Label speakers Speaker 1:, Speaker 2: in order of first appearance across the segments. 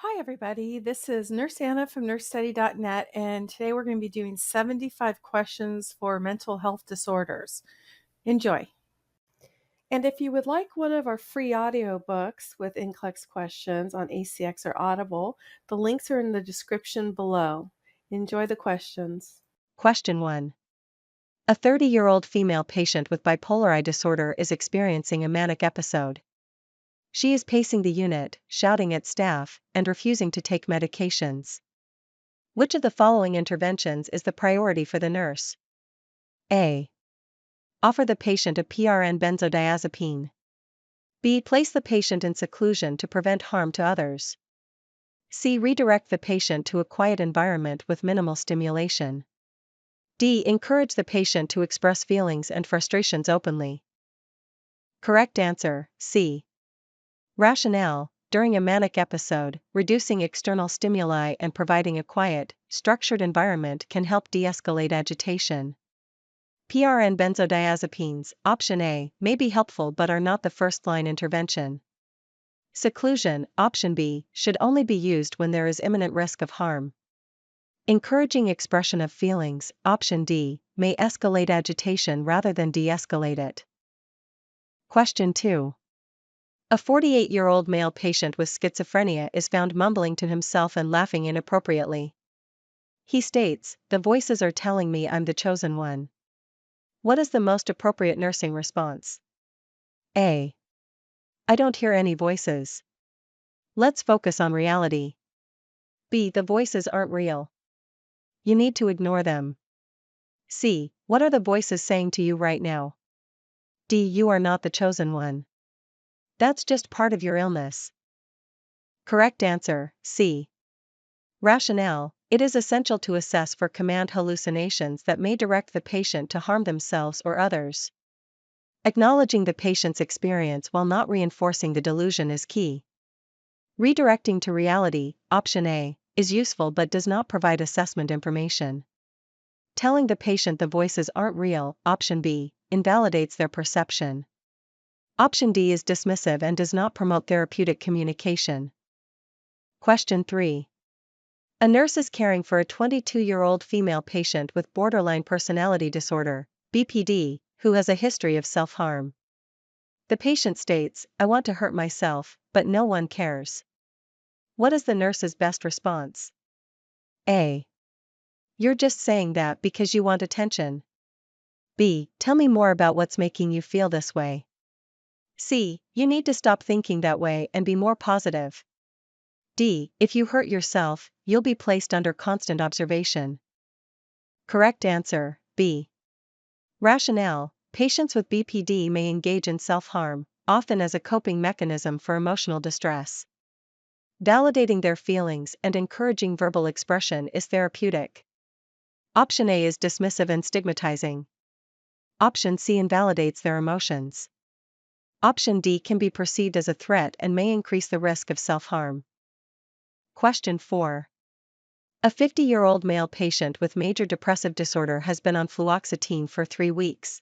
Speaker 1: Hi, everybody. This is Nurse Anna from nursestudy.net, and today we're going to be doing 75 questions for mental health disorders. Enjoy. And if you would like one of our free audiobooks with NCLEX questions on ACX or Audible, the links are in the description below. Enjoy the questions.
Speaker 2: Question 1. A 30-year-old female patient with bipolar I disorder is experiencing a manic episode. She is pacing the unit, shouting at staff, and refusing to take medications. Which of the following interventions is the priority for the nurse? A. Offer the patient a PRN benzodiazepine. B. Place the patient in seclusion to prevent harm to others. C. Redirect the patient to a quiet environment with minimal stimulation. D. Encourage the patient to express feelings and frustrations openly. Correct answer, C. Rationale: during a manic episode, reducing external stimuli and providing a quiet, structured environment can help de-escalate agitation. PRN benzodiazepines, option A, may be helpful but are not the first-line intervention. Seclusion, option B, should only be used when there is imminent risk of harm. Encouraging expression of feelings, option D, may escalate agitation rather than de-escalate it. Question 2. A 48-year-old male patient with schizophrenia is found mumbling to himself and laughing inappropriately. He states, "The voices are telling me I'm the chosen one." What is the most appropriate nursing response? A. I don't hear any voices. Let's focus on reality. B. The voices aren't real. You need to ignore them. C. What are the voices saying to you right now? D. You are not the chosen one. That's just part of your illness. Correct answer, C. Rationale: it is essential to assess for command hallucinations that may direct the patient to harm themselves or others. Acknowledging the patient's experience while not reinforcing the delusion is key. Redirecting to reality, option A, is useful but does not provide assessment information. Telling the patient the voices aren't real, option B, invalidates their perception. Option D is dismissive and does not promote therapeutic communication. Question 3. A nurse is caring for a 22-year-old female patient with borderline personality disorder, BPD, who has a history of self-harm. The patient states, "I want to hurt myself, but no one cares." What is the nurse's best response? A. You're just saying that because you want attention. B. Tell me more about what's making you feel this way. C. You need to stop thinking that way and be more positive. D. If you hurt yourself, you'll be placed under constant observation. Correct answer, B. Rationale: patients with BPD may engage in self-harm, often as a coping mechanism for emotional distress. Validating their feelings and encouraging verbal expression is therapeutic. Option A is dismissive and stigmatizing. Option C invalidates their emotions. Option D can be perceived as a threat and may increase the risk of self-harm. Question 4. A 50-year-old male patient with major depressive disorder has been on fluoxetine for 3 weeks.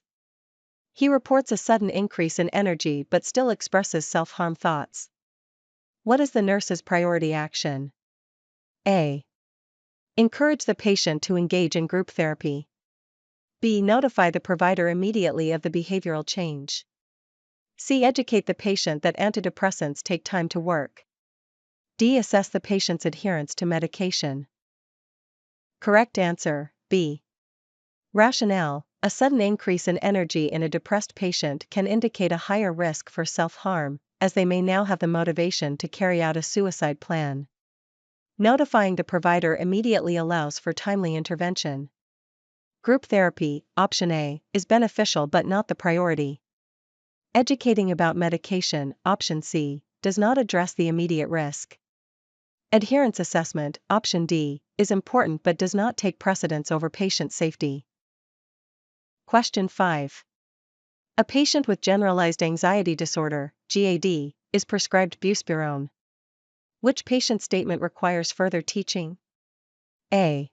Speaker 2: He reports a sudden increase in energy but still expresses self-harm thoughts. What is the nurse's priority action? A. Encourage the patient to engage in group therapy. B. Notify the provider immediately of the behavioral change. C. Educate the patient that antidepressants take time to work. D. Assess the patient's adherence to medication. Correct answer, B. Rationale: a sudden increase in energy in a depressed patient can indicate a higher risk for self-harm, as they may now have the motivation to carry out a suicide plan. Notifying the provider immediately allows for timely intervention. Group therapy, option A, is beneficial but not the priority. Educating about medication, option C, does not address the immediate risk. Adherence assessment, option D, is important but does not take precedence over patient safety. Question 5. A patient with generalized anxiety disorder, GAD, is prescribed buspirone. Which patient statement requires further teaching? A.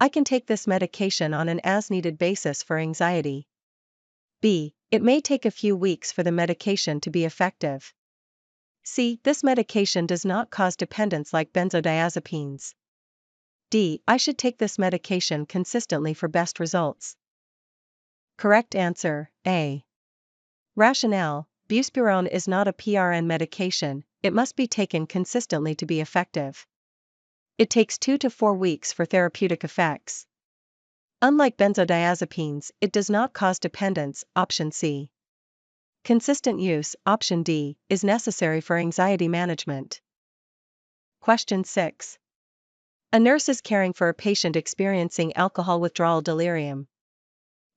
Speaker 2: I can take this medication on an as-needed basis for anxiety. B. It may take a few weeks for the medication to be effective. C. This medication does not cause dependence like benzodiazepines. D. I should take this medication consistently for best results. Correct answer, A. Rationale: buspirone is not a PRN medication, it must be taken consistently to be effective. It takes 2 to 4 weeks for therapeutic effects. Unlike benzodiazepines, it does not cause dependence, option C. Consistent use, option D, is necessary for anxiety management. Question 6. A nurse is caring for a patient experiencing alcohol withdrawal delirium.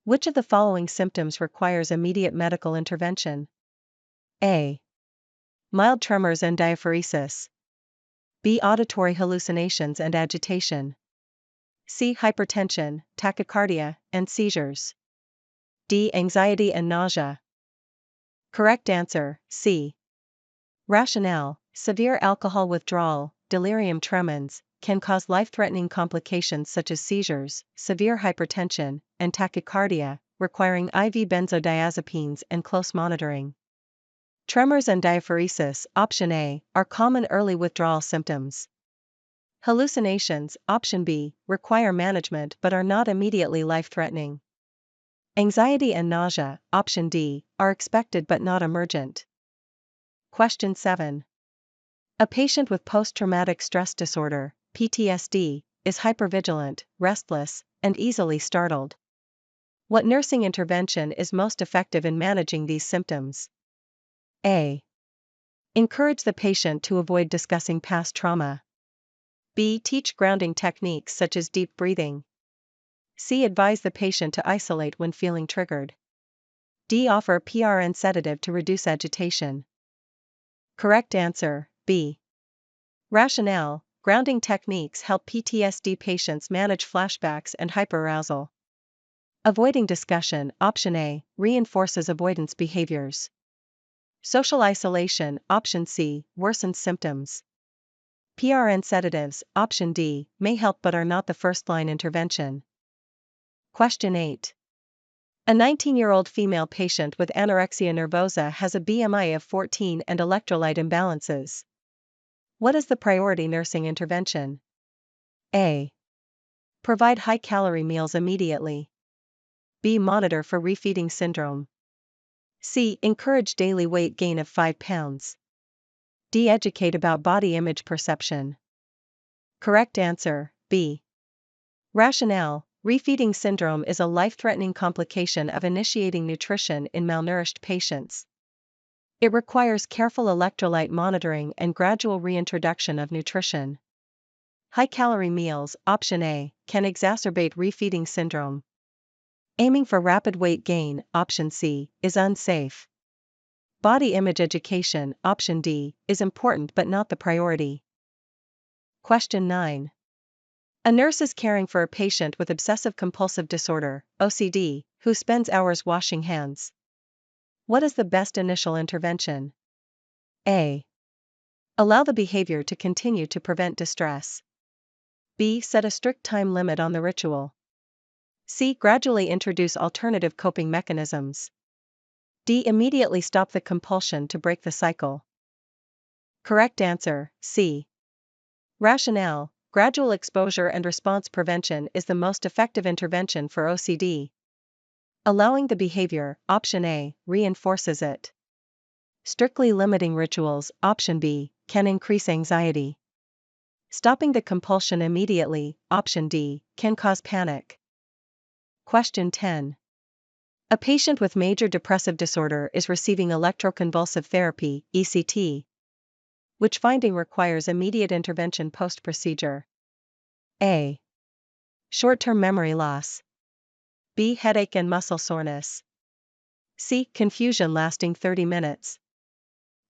Speaker 2: Which of the following symptoms requires immediate medical intervention? A. Mild tremors and diaphoresis. B. Auditory hallucinations and agitation. C. Hypertension, tachycardia, and seizures. D. Anxiety and nausea. Correct answer, C. Rationale: severe alcohol withdrawal, delirium tremens, can cause life-threatening complications such as seizures, severe hypertension, and tachycardia, requiring IV benzodiazepines and close monitoring. Tremors and diaphoresis, option A, are common early withdrawal symptoms. Hallucinations, option B, require management but are not immediately life-threatening. Anxiety and nausea, option D, are expected but not emergent. Question 7. A patient with post-traumatic stress disorder, PTSD, is hypervigilant, restless, and easily startled. What nursing intervention is most effective in managing these symptoms? A. Encourage the patient to avoid discussing past trauma. B. Teach grounding techniques such as deep breathing. C. Advise the patient to isolate when feeling triggered. D. Offer a PRN sedative to reduce agitation. Correct answer, B. Rationale: grounding techniques help PTSD patients manage flashbacks and hyperarousal. Avoiding discussion, option A, reinforces avoidance behaviors. Social isolation, option C, worsens symptoms. PRN sedatives, option D, may help but are not the first-line intervention. Question 8. A 19-year-old female patient with anorexia nervosa has a BMI of 14 and electrolyte imbalances. What is the priority nursing intervention? A. Provide high-calorie meals immediately. B. Monitor for refeeding syndrome. C. Encourage daily weight gain of 5 pounds. D. Educate about body image perception. Correct answer, B. Rationale: refeeding syndrome is a life-threatening complication of initiating nutrition in malnourished patients. It requires careful electrolyte monitoring and gradual reintroduction of nutrition. High-calorie meals, option A, can exacerbate refeeding syndrome. Aiming for rapid weight gain, option C, is unsafe. Body image education, option D, is important but not the priority. Question 9. A nurse is caring for a patient with obsessive-compulsive disorder, OCD, who spends hours washing hands. What is the best initial intervention? A. Allow the behavior to continue to prevent distress. B. Set a strict time limit on the ritual. C. Gradually introduce alternative coping mechanisms. D. Immediately stop the compulsion to break the cycle. Correct answer, C. Rationale: gradual exposure and response prevention is the most effective intervention for OCD. Allowing the behavior, option A, reinforces it. Strictly limiting rituals, option B, can increase anxiety. Stopping the compulsion immediately, option D, can cause panic. Question 10. A patient with major depressive disorder is receiving electroconvulsive therapy, ECT. Which finding requires immediate intervention post-procedure? A. Short-term memory loss. B. Headache and muscle soreness. C. Confusion lasting 30 minutes.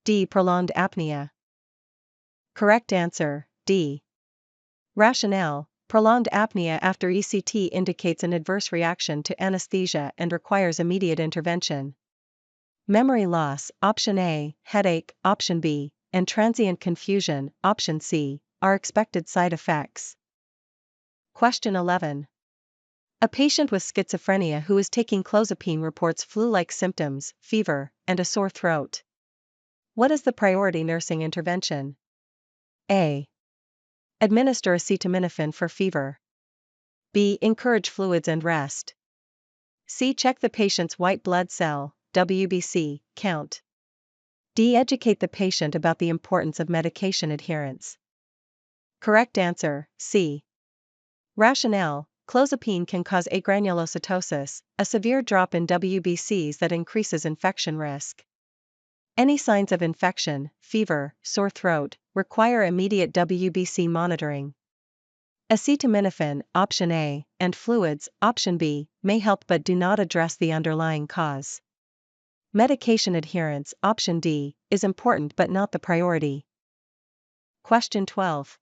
Speaker 2: D. Prolonged apnea. Correct answer, D. Rationale: prolonged apnea after ECT indicates an adverse reaction to anesthesia and requires immediate intervention. Memory loss, option A, headache, option B, and transient confusion, option C, are expected side effects. Question 11. A patient with schizophrenia who is taking clozapine reports flu-like symptoms, fever, and a sore throat. What is the priority nursing intervention? A. Administer acetaminophen for fever. B. Encourage fluids and rest. C. Check the patient's white blood cell, WBC, count. D. Educate the patient about the importance of medication adherence. Correct answer, C. Rationale: clozapine can cause agranulocytosis, a severe drop in WBCs that increases infection risk. Any signs of infection, fever, sore throat, require immediate WBC monitoring. Acetaminophen, option A, and fluids, option B, may help but do not address the underlying cause. Medication adherence, option D, is important but not the priority. Question 12.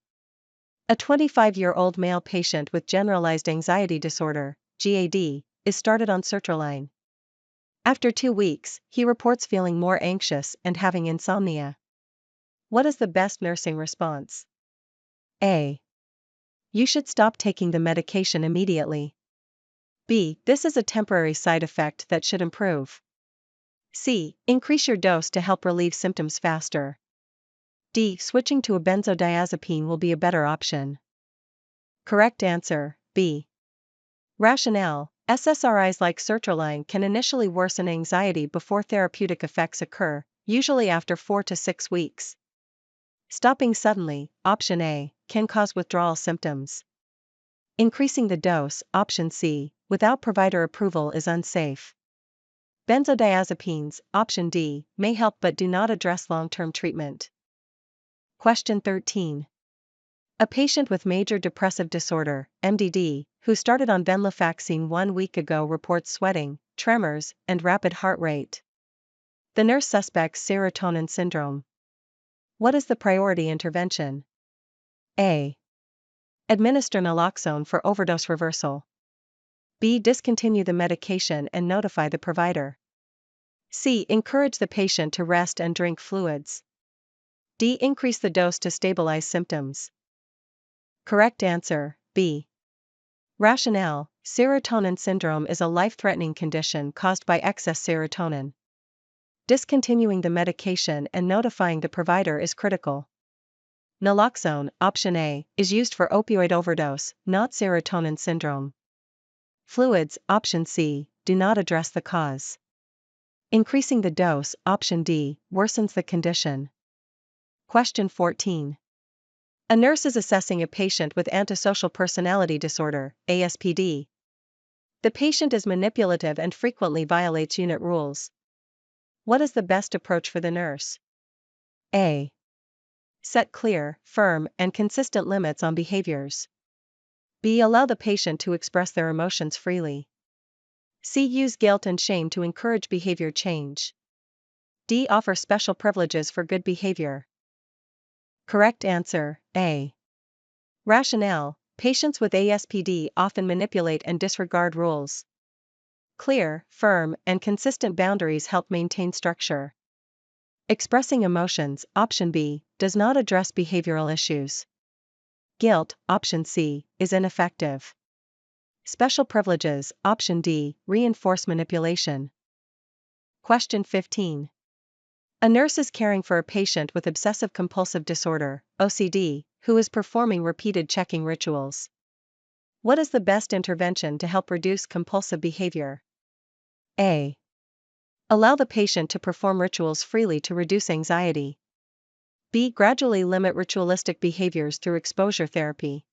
Speaker 2: A 25-year-old male patient with generalized anxiety disorder, GAD, is started on sertraline. After 2 weeks, he reports feeling more anxious and having insomnia. What is the best nursing response? A. You should stop taking the medication immediately. B. This is a temporary side effect that should improve. C. Increase your dose to help relieve symptoms faster. D. Switching to a benzodiazepine will be a better option. Correct answer, B. Rationale: SSRIs like sertraline can initially worsen anxiety before therapeutic effects occur, usually after 4 to 6 weeks. Stopping suddenly, option A, can cause withdrawal symptoms. Increasing the dose, option C, without provider approval is unsafe. Benzodiazepines, option D, may help but do not address long-term treatment. Question 13. A patient with major depressive disorder, MDD, who started on venlafaxine 1 week ago reports sweating, tremors, and rapid heart rate. The nurse suspects serotonin syndrome. What is the priority intervention? A. Administer naloxone for overdose reversal. B. Discontinue the medication and notify the provider. C. Encourage the patient to rest and drink fluids. D. Increase the dose to stabilize symptoms. Correct answer, B. Rationale: serotonin syndrome is a life-threatening condition caused by excess serotonin. Discontinuing the medication and notifying the provider is critical. Naloxone, option A, is used for opioid overdose, not serotonin syndrome. Fluids, option C, do not address the cause. Increasing the dose, option D, worsens the condition. Question 14. A nurse is assessing a patient with antisocial personality disorder, ASPD. The patient is manipulative and frequently violates unit rules. What is the best approach for the nurse? A. Set clear, firm, and consistent limits on behaviors. B. Allow the patient to express their emotions freely. C. Use guilt and shame to encourage behavior change. D. Offer special privileges for good behavior. Correct answer, A. Rationale: patients with ASPD often manipulate and disregard rules. Clear, firm, and consistent boundaries help maintain structure. Expressing emotions, option B, does not address behavioral issues. Guilt, option C, is ineffective. Special privileges, option D, reinforce manipulation. Question 15. A nurse is caring for a patient with obsessive-compulsive disorder, OCD, who is performing repeated checking rituals. What is the best intervention to help reduce compulsive behavior? A. Allow the patient to perform rituals freely to reduce anxiety. B. Gradually limit ritualistic behaviors through exposure therapy.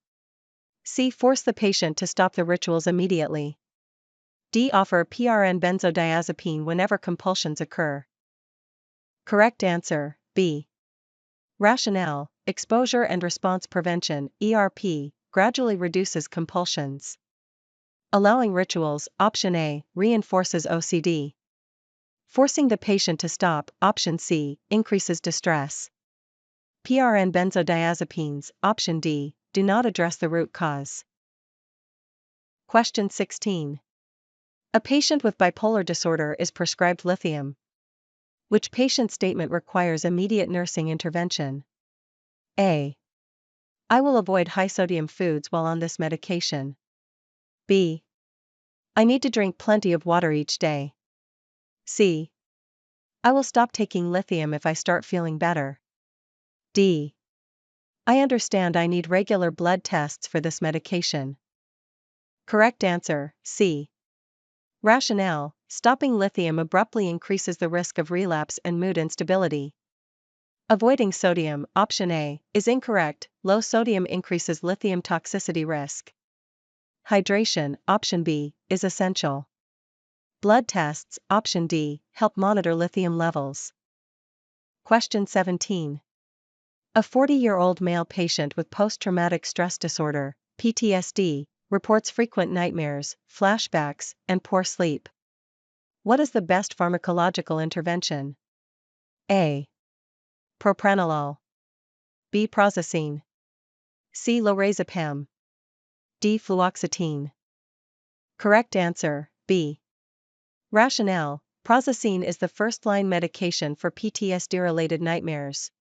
Speaker 2: C. Force the patient to stop the rituals immediately. D. Offer PRN benzodiazepine whenever compulsions occur. Correct answer, B. Rationale: exposure and response prevention, ERP, gradually reduces compulsions. Allowing rituals, option A, reinforces OCD. Forcing the patient to stop, option C, increases distress. PRN benzodiazepines, option D, do not address the root cause. Question 16. A patient with bipolar disorder is prescribed lithium. Which patient statement requires immediate nursing intervention? A. I will avoid high-sodium foods while on this medication. B. I need to drink plenty of water each day. C. I will stop taking lithium if I start feeling better. D. I understand I need regular blood tests for this medication. Correct answer, C. Rationale: stopping lithium abruptly increases the risk of relapse and mood instability. Avoiding sodium, option A, is incorrect. Low sodium increases lithium toxicity risk. Hydration, option B, is essential. Blood tests, option D, help monitor lithium levels. Question 17. A 40-year-old male patient with post-traumatic stress disorder, PTSD, reports frequent nightmares, flashbacks, and poor sleep. What is the best pharmacological intervention? A. Propranolol. B. Prazosin. C. Lorazepam. D. Fluoxetine. Correct answer, B. Rationale: prazosin is the first-line medication for PTSD-related nightmares.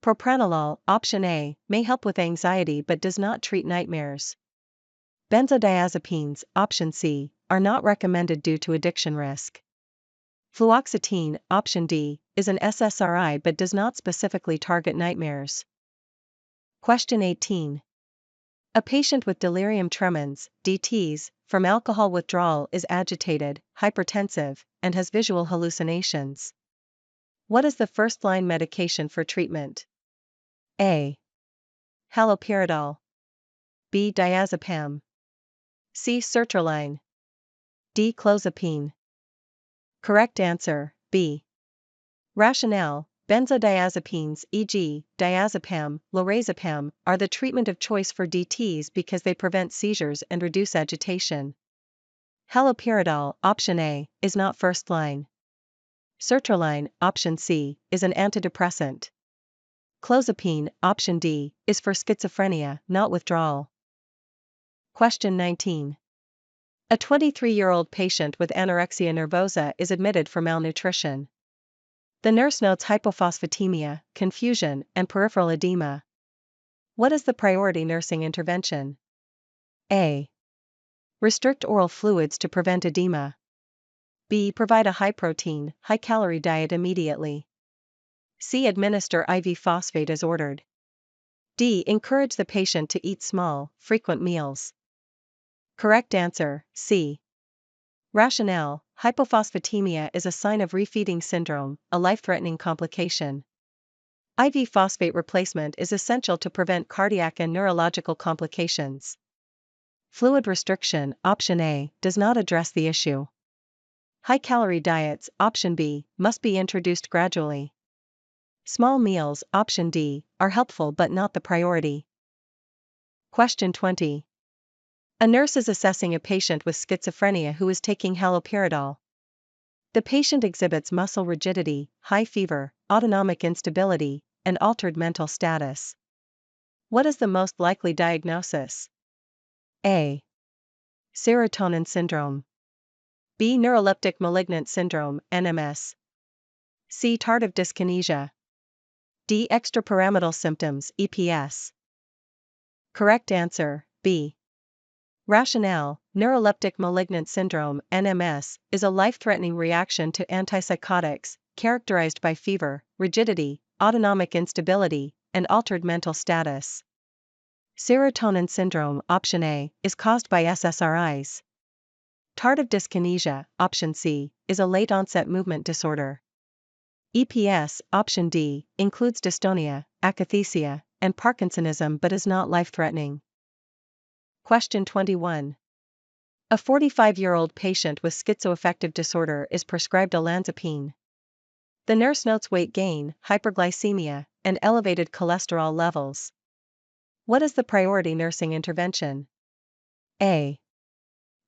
Speaker 2: Propranolol, option A, may help with anxiety but does not treat nightmares. Benzodiazepines, option C, are not recommended due to addiction risk. Fluoxetine, option D, is an SSRI but does not specifically target nightmares. Question 18. A patient with delirium tremens, DTs, from alcohol withdrawal is agitated, hypertensive, and has visual hallucinations. What is the first-line medication for treatment? A. Haloperidol. B. Diazepam. C. Sertraline. D. Clozapine. Correct answer, B. Rationale: benzodiazepines, e.g., diazepam, lorazepam, are the treatment of choice for DTs because they prevent seizures and reduce agitation. Haloperidol, option A, is not first-line. Sertraline, option C, is an antidepressant. Clozapine, option D, is for schizophrenia, not withdrawal. Question 19. A 23-year-old patient with anorexia nervosa is admitted for malnutrition. The nurse notes hypophosphatemia, confusion, and peripheral edema. What is the priority nursing intervention? A. Restrict oral fluids to prevent edema. B. Provide a high-protein, high-calorie diet immediately. C. Administer IV phosphate as ordered. D. Encourage the patient to eat small, frequent meals. Correct answer, C. Rationale: hypophosphatemia is a sign of refeeding syndrome, a life-threatening complication. IV phosphate replacement is essential to prevent cardiac and neurological complications. Fluid restriction, option A, does not address the issue. High-calorie diets, option B, must be introduced gradually. Small meals, option D, are helpful but not the priority. Question 20. A nurse is assessing a patient with schizophrenia who is taking haloperidol. The patient exhibits muscle rigidity, high fever, autonomic instability, and altered mental status. What is the most likely diagnosis? A. Serotonin syndrome. B. Neuroleptic malignant syndrome, NMS. C. Tardive dyskinesia. D. Extrapyramidal symptoms, EPS. Correct answer, B. Rationale: neuroleptic malignant syndrome, NMS, is a life-threatening reaction to antipsychotics, characterized by fever, rigidity, autonomic instability, and altered mental status. Serotonin syndrome, option A, is caused by SSRIs. Tardive dyskinesia, option C, is a late-onset movement disorder. EPS, option D, includes dystonia, akathisia, and Parkinsonism but is not life-threatening. Question 21. A 45-year-old patient with schizoaffective disorder is prescribed olanzapine. The nurse notes weight gain, hyperglycemia, and elevated cholesterol levels. What is the priority nursing intervention? A.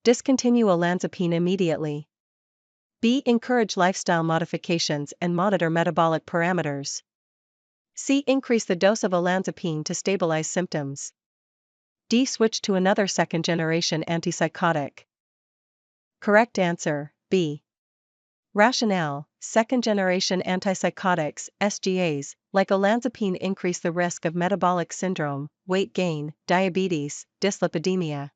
Speaker 2: Discontinue olanzapine immediately. B. Encourage lifestyle modifications and monitor metabolic parameters. C. Increase the dose of olanzapine to stabilize symptoms. D. Switch to another second-generation antipsychotic. Correct answer, B. Rationale: second-generation antipsychotics, SGAs, like olanzapine increase the risk of metabolic syndrome, weight gain, diabetes, dyslipidemia.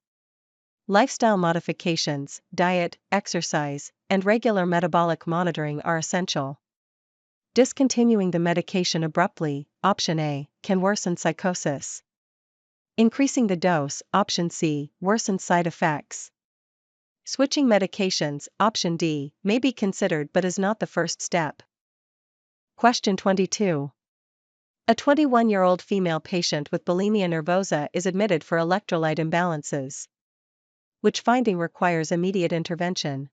Speaker 2: Lifestyle modifications, diet, exercise, and regular metabolic monitoring are essential. Discontinuing the medication abruptly, option A, can worsen psychosis. Increasing the dose, option C, worsens side effects. Switching medications, option D, may be considered but is not the first step. Question 22. A 21-year-old female patient with bulimia nervosa is admitted for electrolyte imbalances. Which finding requires immediate intervention?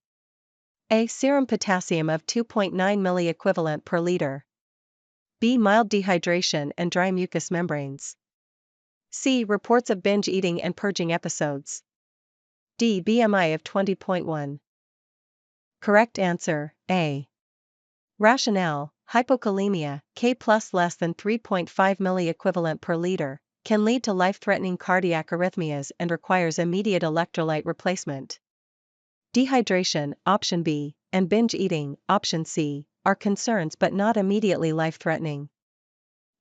Speaker 2: A. Serum potassium of 2.9 milliequivalent per liter. B. Mild dehydration and dry mucous membranes. C. Reports of binge eating and purging episodes. D. BMI of 20.1. Correct answer, A. Rationale: hypokalemia, K plus less than 3.5 milliequivalent per liter, can lead to life-threatening cardiac arrhythmias and requires immediate electrolyte replacement. Dehydration, option B, and binge eating, option C, are concerns but not immediately life-threatening.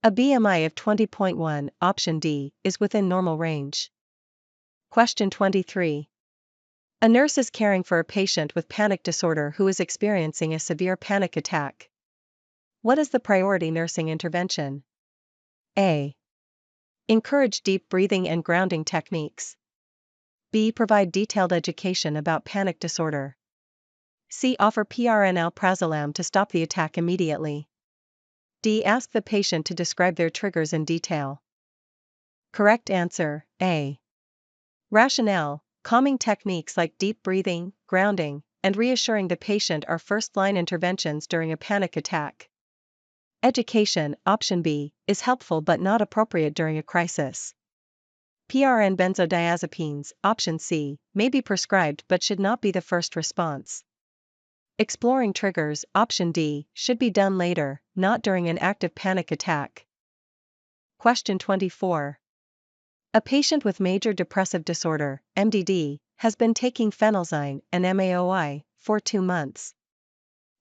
Speaker 2: A BMI of 20.1, option D, is within normal range. Question 23. A nurse is caring for a patient with panic disorder who is experiencing a severe panic attack. What is the priority nursing intervention? A. Encourage deep breathing and grounding techniques. B. Provide detailed education about panic disorder. C. Offer PRN alprazolam to stop the attack immediately. D. Ask the patient to describe their triggers in detail. Correct answer, A. Rationale: calming techniques like deep breathing, grounding, and reassuring the patient are first-line interventions during a panic attack. Education, option B, is helpful but not appropriate during a crisis. PRN benzodiazepines, option C, may be prescribed but should not be the first response. Exploring triggers, option D, should be done later, not during an active panic attack. Question 24. A patient with major depressive disorder, MDD, has been taking phenelzyne and MAOI for 2 months.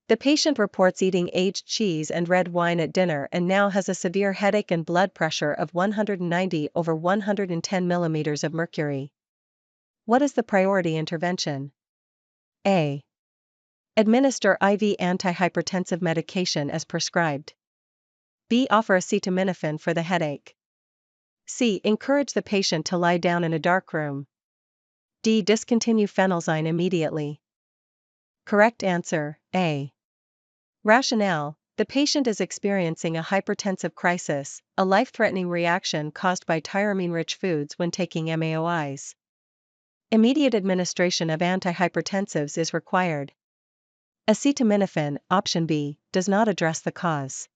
Speaker 2: The patient reports eating aged cheese and red wine at dinner and now has a severe headache and blood pressure of 190/110 millimeters of mercury. What is the priority intervention? A. Administer IV antihypertensive medication as prescribed. B. Offer acetaminophen for the headache. C. Encourage the patient to lie down in a dark room. D. Discontinue phenelzyne immediately. Correct answer, A. Rationale: the patient is experiencing a hypertensive crisis, a life-threatening reaction caused by tyramine-rich foods when taking MAOIs. Immediate administration of antihypertensives is required. Acetaminophen, option B, does not address the cause.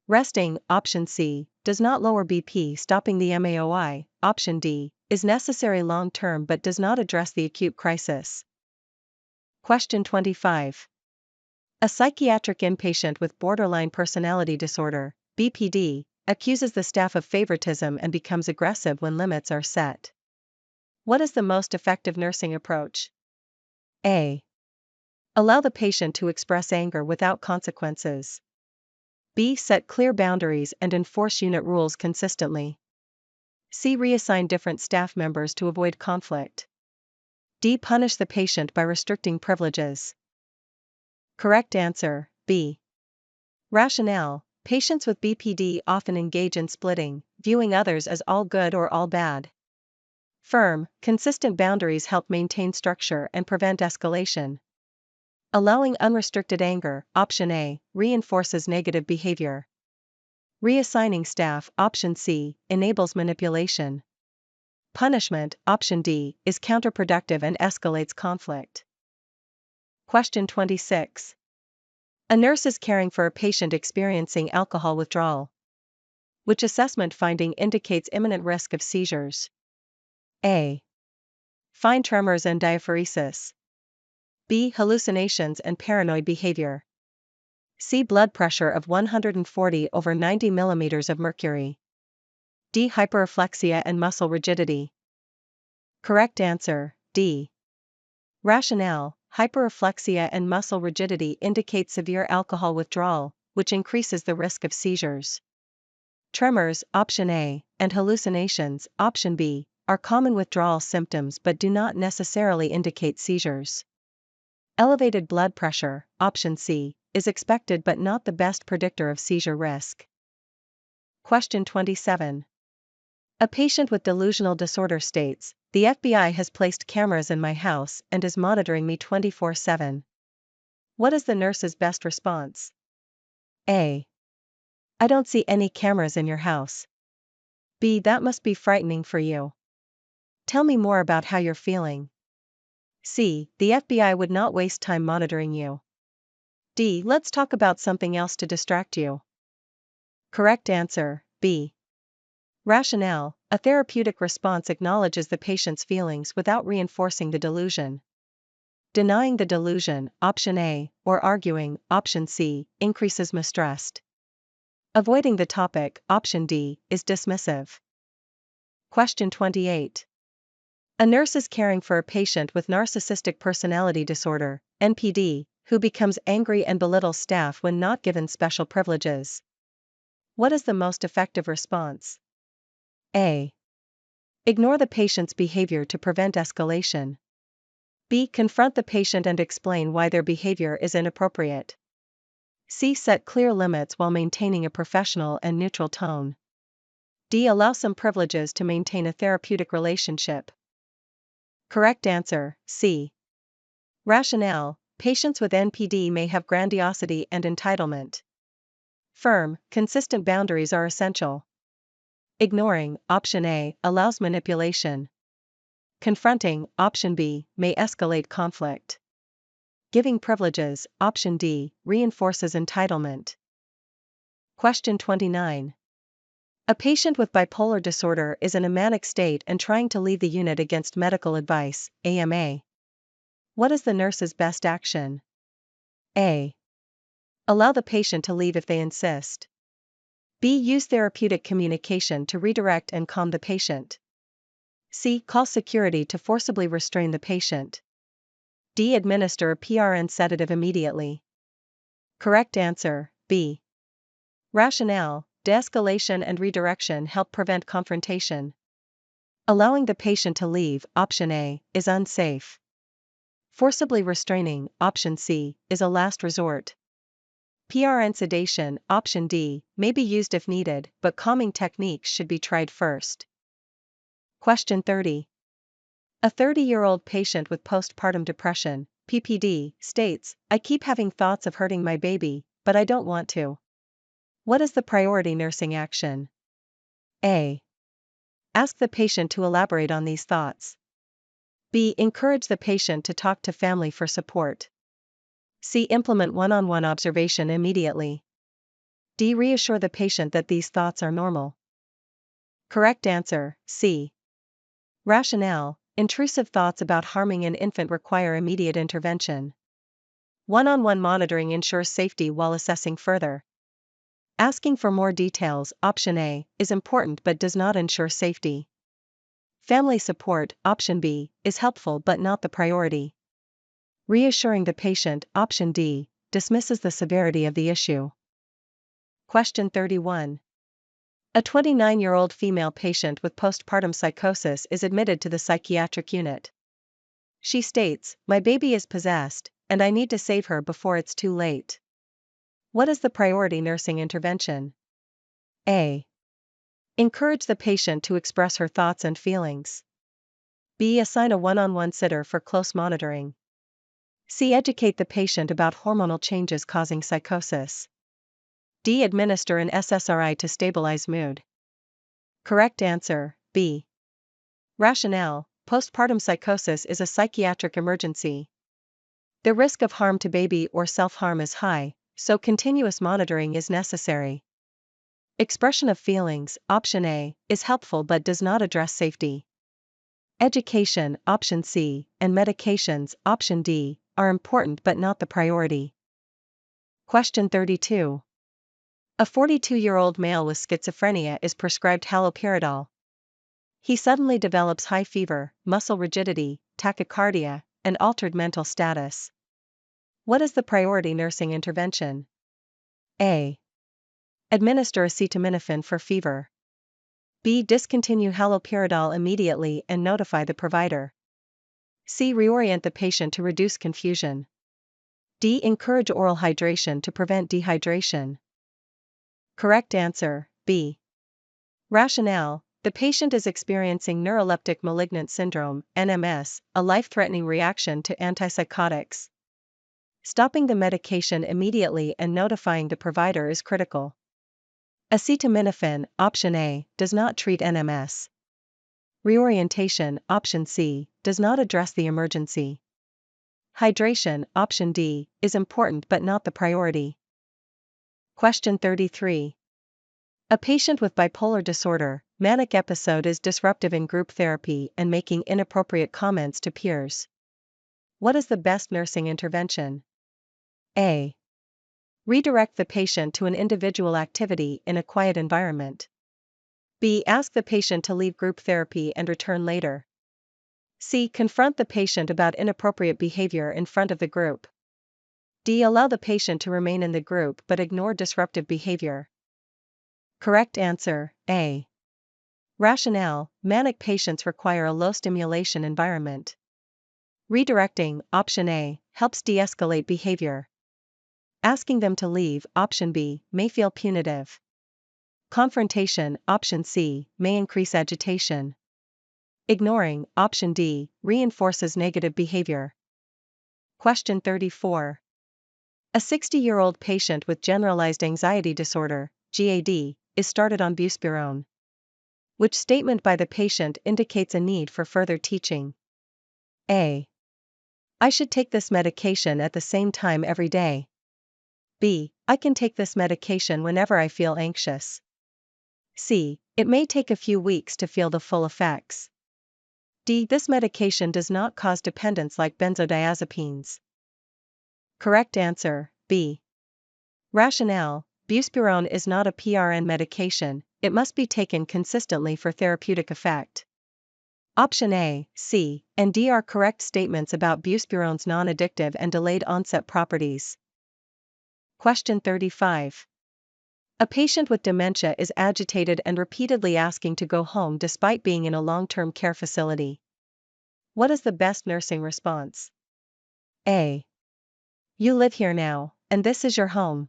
Speaker 2: Resting, option C, does not lower BP. Stopping the MAOI, option D, is necessary long-term but does not address the acute crisis. Question 25. A psychiatric inpatient with borderline personality disorder, BPD, accuses the staff of favoritism and becomes aggressive when limits are set. What is the most effective nursing approach? A. Allow the patient to express anger without consequences. B. Set clear boundaries and enforce unit rules consistently. C. Reassign different staff members to avoid conflict. D. Punish the patient by restricting privileges. Correct answer, B. Rationale: patients with BPD often engage in splitting, viewing others as all good or all bad. Firm, consistent boundaries help maintain structure and prevent escalation. Allowing unrestricted anger, option A, reinforces negative behavior. Reassigning staff, option C, enables manipulation. Punishment, option D, is counterproductive and escalates conflict. Question 26. A nurse is caring for a patient experiencing alcohol withdrawal. Which assessment finding indicates imminent risk of seizures? A. Fine tremors and diaphoresis. B. Hallucinations and paranoid behavior. C. Blood pressure of 140/90 millimeters of mercury. D. Hyperreflexia and muscle rigidity. Correct answer, D. Rationale: hyperreflexia and muscle rigidity indicate severe alcohol withdrawal, which increases the risk of seizures. Tremors, option A, and hallucinations, option B, are common withdrawal symptoms but do not necessarily indicate seizures. Elevated blood pressure, option C, is expected but not the best predictor of seizure risk. Question 27. A patient with delusional disorder states, "The FBI has placed cameras in my house and is monitoring me 24/7. What is the nurse's best response? A. I don't see any cameras in your house. B. That must be frightening for you. Tell me more about how you're feeling. C. The FBI would not waste time monitoring you. D. Let's talk about something else to distract you." Correct answer, B. Rationale: a therapeutic response acknowledges the patient's feelings without reinforcing the delusion. Denying the delusion, option A, or arguing, option C, increases mistrust. Avoiding the topic, option D, is dismissive. Question 28. A nurse is caring for a patient with narcissistic personality disorder, NPD, who becomes angry and belittles staff when not given special privileges. What is the most effective response? A. Ignore the patient's behavior to prevent escalation. B. Confront the patient and explain why their behavior is inappropriate. C. Set clear limits while maintaining a professional and neutral tone. D. Allow some privileges to maintain a therapeutic relationship. Correct answer, C. Rationale: patients with NPD may have grandiosity and entitlement. Firm, consistent boundaries are essential. Ignoring, option A, allows manipulation. Confronting, option B, may escalate conflict. Giving privileges, option D, reinforces entitlement. Question 29. A patient with bipolar disorder is in a manic state and trying to leave the unit against medical advice, AMA. What is the nurse's best action? A. Allow the patient to leave if they insist. B. Use therapeutic communication to redirect and calm the patient. C. Call security to forcibly restrain the patient. D. Administer a PRN sedative immediately. Correct answer, B. Rationale: de-escalation and redirection help prevent confrontation. Allowing the patient to leave, option A, is unsafe. Forcibly restraining, option C, is a last resort. PRN sedation, option D, may be used if needed, but calming techniques should be tried first. Question 30. A 30-year-old patient with postpartum depression, PPD, states, "I keep having thoughts of hurting my baby, but I don't want to." What is the priority nursing action? A. Ask the patient to elaborate on these thoughts. B. Encourage the patient to talk to family for support. C. Implement one-on-one observation immediately. D. Reassure the patient that these thoughts are normal. Correct answer, C. Rationale: intrusive thoughts about harming an infant require immediate intervention. One-on-one monitoring ensures safety while assessing further. Asking for more details, option A, is important but does not ensure safety. Family support, option B, is helpful but not the priority. Reassuring the patient, option D, dismisses the severity of the issue. Question 31. A 29-year-old female patient with postpartum psychosis is admitted to the psychiatric unit. She states, "My baby is possessed, and I need to save her before it's too late." What is the priority nursing intervention? A. Encourage the patient to express her thoughts and feelings. B. Assign a one-on-one sitter for close monitoring. C. Educate the patient about hormonal changes causing psychosis. D. Administer an SSRI to stabilize mood. Correct answer, B. Rationale: postpartum psychosis is a psychiatric emergency. The risk of harm to baby or self-harm is high, so continuous monitoring is necessary. Expression of feelings, option A, is helpful but does not address safety. Education, option C, and medications, option D, are important but not the priority. Question 32. A 42-year-old male with schizophrenia is prescribed haloperidol. He suddenly develops high fever, muscle rigidity, tachycardia, and altered mental status. What is the priority nursing intervention? A. Administer acetaminophen for fever. B. Discontinue haloperidol immediately and notify the provider. C. Reorient the patient to reduce confusion. D. Encourage oral hydration to prevent dehydration. Correct answer, B. Rationale: the patient is experiencing neuroleptic malignant syndrome, NMS, a life-threatening reaction to antipsychotics. Stopping the medication immediately and notifying the provider is critical. Acetaminophen, option A, does not treat NMS. Reorientation, option C, does not address the emergency. Hydration, option D, is important but not the priority. Question 33. A patient with bipolar disorder, manic episode is disruptive in group therapy and making inappropriate comments to peers. What is the best nursing intervention? A. Redirect the patient to an individual activity in a quiet environment. B. Ask the patient to leave group therapy and return later. C. Confront the patient about inappropriate behavior in front of the group. D. Allow the patient to remain in the group but ignore disruptive behavior. Correct answer, A. Rationale: manic patients require a low stimulation environment. Redirecting, option A, helps de-escalate behavior. Asking them to leave, option B, may feel punitive. Confrontation, option C, may increase agitation. Ignoring, option D, reinforces negative behavior. Question 34. A 60-year-old patient with generalized anxiety disorder, GAD, is started on buspirone. Which statement by the patient indicates a need for further teaching? A. I should take this medication at the same time every day. B. I can take this medication whenever I feel anxious. C. It may take a few weeks to feel the full effects. D. This medication does not cause dependence like benzodiazepines. Correct answer, B. Rationale: buspirone is not a PRN medication, it must be taken consistently for therapeutic effect. Option A, C, and D are correct statements about buspirone's non-addictive and delayed onset properties. Question 35. A patient with dementia is agitated and repeatedly asking to go home despite being in a long-term care facility. What is the best nursing response? A. You live here now, and this is your home.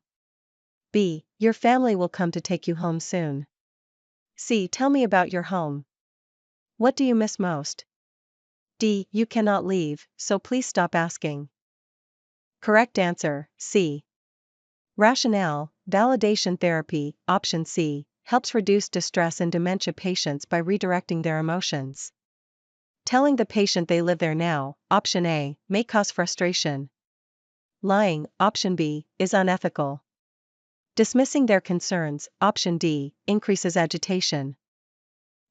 Speaker 2: B. Your family will come to take you home soon. C. Tell me about your home. What do you miss most? D. You cannot leave, so please stop asking. Correct answer, C. Rationale: validation therapy, option C, helps reduce distress in dementia patients by redirecting their emotions. Telling the patient they live there now, option A, may cause frustration. Lying, option B, is unethical. Dismissing their concerns, option D, increases agitation.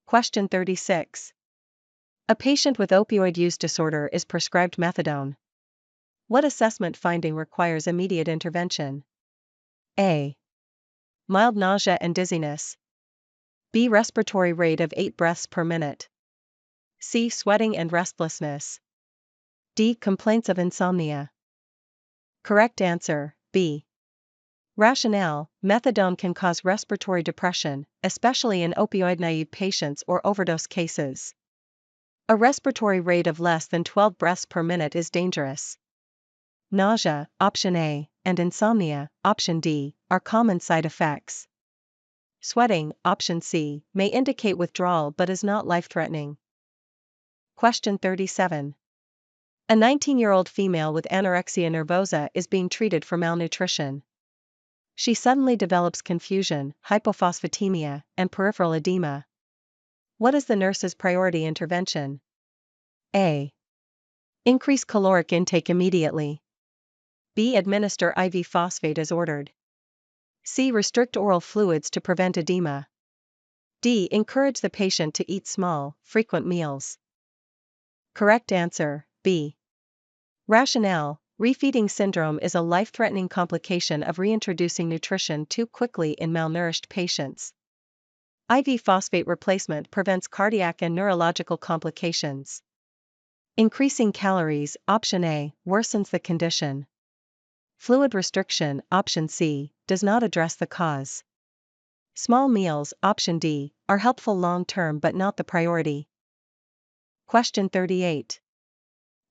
Speaker 2: Question 36. A patient with opioid use disorder is prescribed methadone. What assessment finding requires immediate intervention? A. Mild nausea and dizziness. B. Respiratory rate of 8 breaths per minute. C. Sweating and restlessness. D. Complaints of insomnia. Correct answer, B. Rationale: methadone can cause respiratory depression, especially in opioid-naive patients or overdose cases. A respiratory rate of less than 12 breaths per minute is dangerous. Nausea, option A, and insomnia, option D, are common side effects. Sweating, option C, may indicate withdrawal but is not life-threatening. Question 37. A 19-year-old female with anorexia nervosa is being treated for malnutrition. She suddenly develops confusion, hypophosphatemia, and peripheral edema. What is the nurse's priority intervention? A. Increase caloric intake immediately. B. Administer IV phosphate as ordered. C. Restrict oral fluids to prevent edema. D. Encourage the patient to eat small, frequent meals. Correct answer, B. Rationale: refeeding syndrome is a life-threatening complication of reintroducing nutrition too quickly in malnourished patients. IV phosphate replacement prevents cardiac and neurological complications. Increasing calories, option A, worsens the condition. Fluid restriction, option C, does not address the cause. Small meals, option D, are helpful long-term but not the priority. Question 38.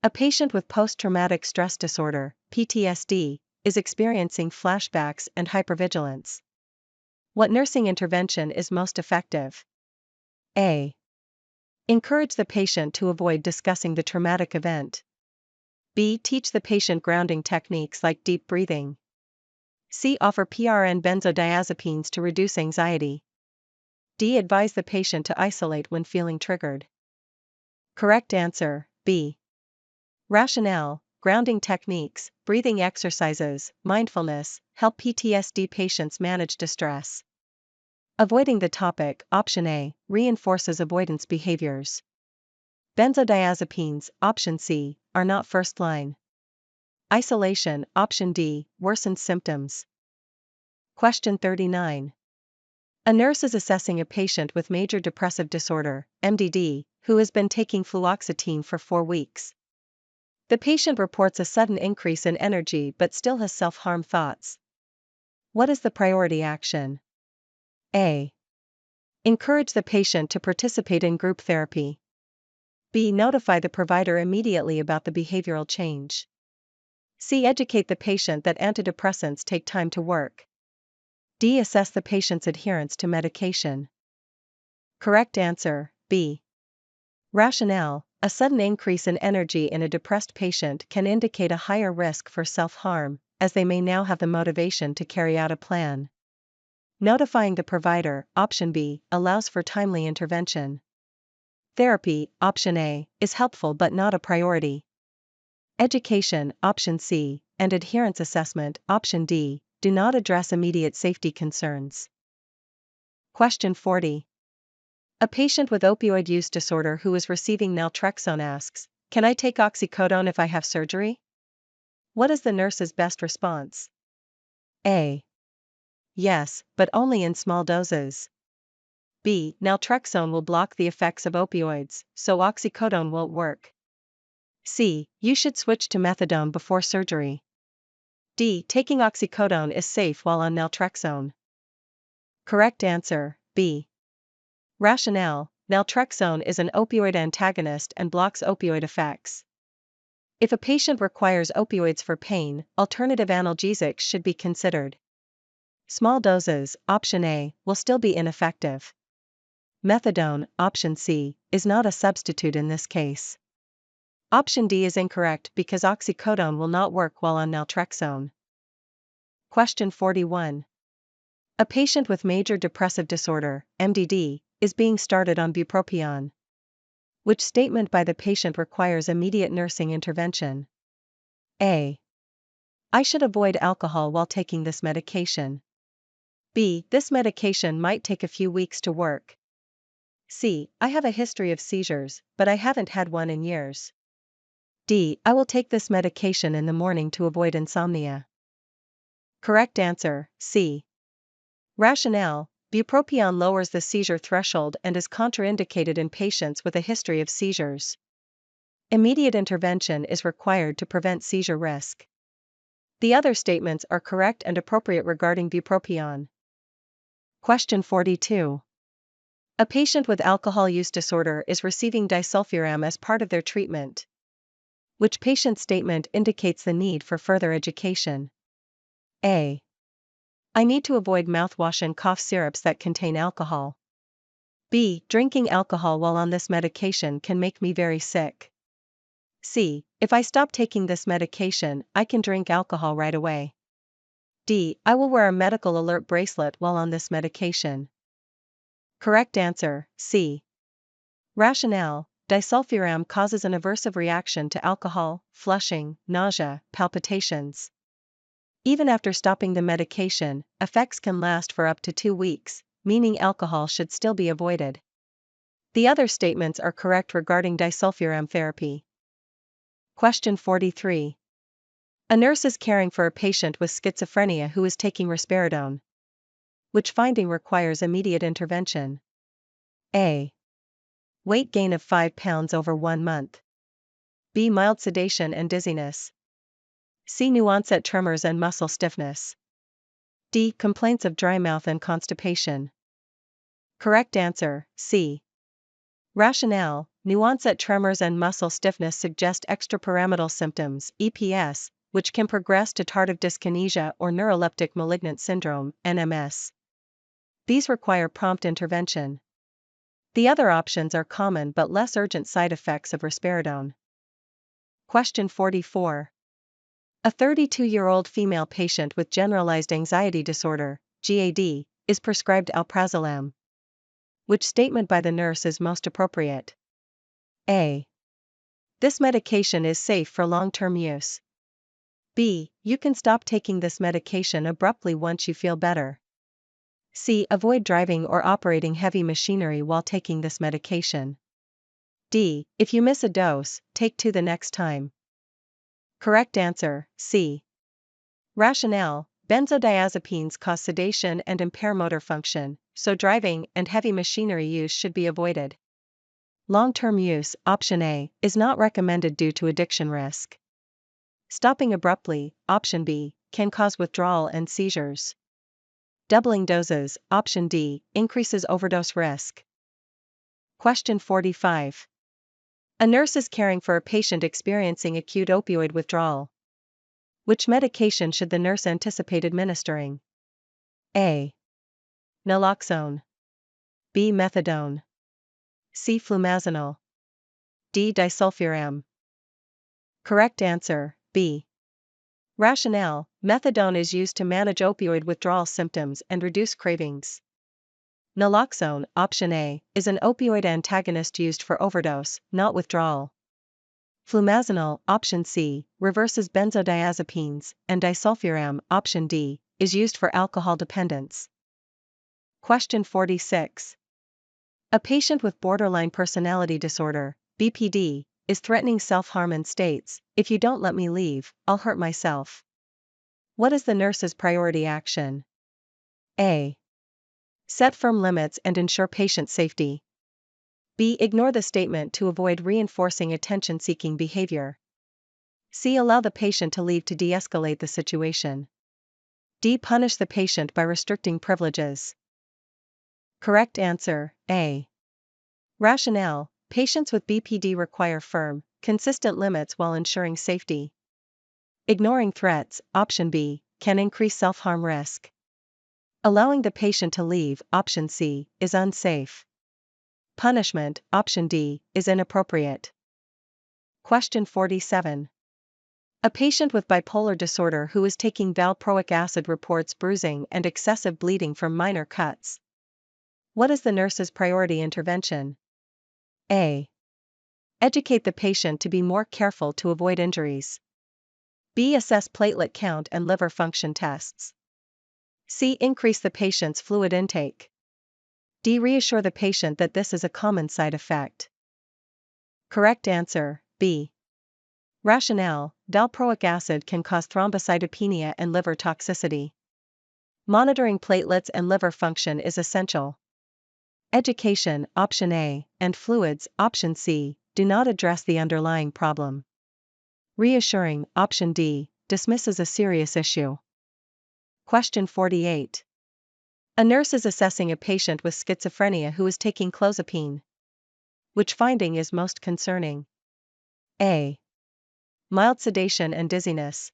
Speaker 2: A patient with post-traumatic stress disorder, PTSD, is experiencing flashbacks and hypervigilance. What nursing intervention is most effective? A. Encourage the patient to avoid discussing the traumatic event. B. Teach the patient grounding techniques like deep breathing. C. Offer PRN benzodiazepines to reduce anxiety. D. Advise the patient to isolate when feeling triggered. Correct answer, B. Rationale: grounding techniques, breathing exercises, mindfulness, help PTSD patients manage distress. Avoiding the topic, option A, reinforces avoidance behaviors. Benzodiazepines, option C, are not first line. Isolation, option D, worsens symptoms. Question 39. A nurse is assessing a patient with major depressive disorder, MDD, who has been taking fluoxetine for 4 weeks. The patient reports a sudden increase in energy but still has self-harm thoughts. What is the priority action? A. Encourage the patient to participate in group therapy. B. Notify the provider immediately about the behavioral change. C. Educate the patient that antidepressants take time to work. D. Assess the patient's adherence to medication. Correct answer, B. Rationale: a sudden increase in energy in a depressed patient can indicate a higher risk for self-harm, as they may now have the motivation to carry out a plan. Notifying the provider, option B, allows for timely intervention. Therapy, option A, is helpful but not a priority. Education, option C, and adherence assessment, option D, do not address immediate safety concerns. Question 40. A patient with opioid use disorder who is receiving naltrexone asks, "Can I take oxycodone if I have surgery?" What is the nurse's best response? A. Yes, but only in small doses. B. Naltrexone will block the effects of opioids, so oxycodone won't work. C. You should switch to methadone before surgery. D. Taking oxycodone is safe while on naltrexone. Correct answer, B. Rationale: naltrexone is an opioid antagonist and blocks opioid effects. If a patient requires opioids for pain, alternative analgesics should be considered. Small doses, option A, will still be ineffective. Methadone, option C, is not a substitute in this case. Option D is incorrect because oxycodone will not work while on naltrexone. Question 41. A patient with major depressive disorder, MDD, is being started on bupropion. Which statement by the patient requires immediate nursing intervention? A. I should avoid alcohol while taking this medication. B. This medication might take a few weeks to work. C. I have a history of seizures, but I haven't had one in years. D. I will take this medication in the morning to avoid insomnia. Correct answer, C. Rationale: bupropion lowers the seizure threshold and is contraindicated in patients with a history of seizures. Immediate intervention is required to prevent seizure risk. The other statements are correct and appropriate regarding bupropion. Question 42. A patient with alcohol use disorder is receiving disulfiram as part of their treatment. Which patient's statement indicates the need for further education? A. I need to avoid mouthwash and cough syrups that contain alcohol. B. Drinking alcohol while on this medication can make me very sick. C. If I stop taking this medication, I can drink alcohol right away. D. I will wear a medical alert bracelet while on this medication. Correct answer, C. Rationale: disulfiram causes an aversive reaction to alcohol, flushing, nausea, palpitations. Even after stopping the medication, effects can last for up to 2 weeks, meaning alcohol should still be avoided. The other statements are correct regarding disulfiram therapy. Question 43. A nurse is caring for a patient with schizophrenia who is taking risperidone. Which finding requires immediate intervention? A. Weight gain of 5 pounds over 1 month. B. Mild sedation and dizziness. C. New onset tremors and muscle stiffness. D. Complaints of dry mouth and constipation. Correct answer, C. Rationale: New onset tremors and muscle stiffness suggest extrapyramidal symptoms, EPS, which can progress to tardive dyskinesia or neuroleptic malignant syndrome, NMS. These require prompt intervention. The other options are common but less urgent side effects of risperidone. Question 44. A 32-year-old female patient with generalized anxiety disorder, GAD, is prescribed alprazolam. Which statement by the nurse is most appropriate? A. This medication is safe for long-term use. B. You can stop taking this medication abruptly once you feel better. C. Avoid driving or operating heavy machinery while taking this medication. D. If you miss a dose, take 2 the next time. Correct answer, C. Rationale: benzodiazepines cause sedation and impair motor function, so driving and heavy machinery use should be avoided. Long-term use, option A, is not recommended due to addiction risk. Stopping abruptly, option B, can cause withdrawal and seizures. Doubling doses, option D, increases overdose risk. Question 45. A nurse is caring for a patient experiencing acute opioid withdrawal. Which medication should the nurse anticipate administering? A. Naloxone. B. Methadone. C. Flumazenil. D. Disulfiram. Correct answer, B. Rationale: methadone is used to manage opioid withdrawal symptoms and reduce cravings. Naloxone, option A, is an opioid antagonist used for overdose, not withdrawal. Flumazenil, option C, reverses benzodiazepines, and disulfiram, option D, is used for alcohol dependence. Question 46. A patient with borderline personality disorder, BPD, is threatening self-harm and states, "If you don't let me leave, I'll hurt myself." What is the nurse's priority action? A. Set firm limits and ensure patient safety. B. Ignore the statement to avoid reinforcing attention-seeking behavior. C. Allow the patient to leave to de-escalate the situation. D. Punish the patient by restricting privileges. Correct answer, A. Rationale: patients with BPD require firm, consistent limits while ensuring safety. Ignoring threats, option B, can increase self-harm risk. Allowing the patient to leave, option C, is unsafe. Punishment, option D, is inappropriate. Question 47. A patient with bipolar disorder who is taking valproic acid reports bruising and excessive bleeding from minor cuts. What is the nurse's priority intervention? A. Educate the patient to be more careful to avoid injuries. B. Assess platelet count and liver function tests. C. Increase the patient's fluid intake. D. Reassure the patient that this is a common side effect. Correct answer, B. Rationale: valproic acid can cause thrombocytopenia and liver toxicity. Monitoring platelets and liver function is essential. Education, option A, and fluids, option C, do not address the underlying problem. Reassuring, option D, dismisses a serious issue. Question 48. A nurse is assessing a patient with schizophrenia who is taking clozapine. Which finding is most concerning? A. Mild sedation and dizziness.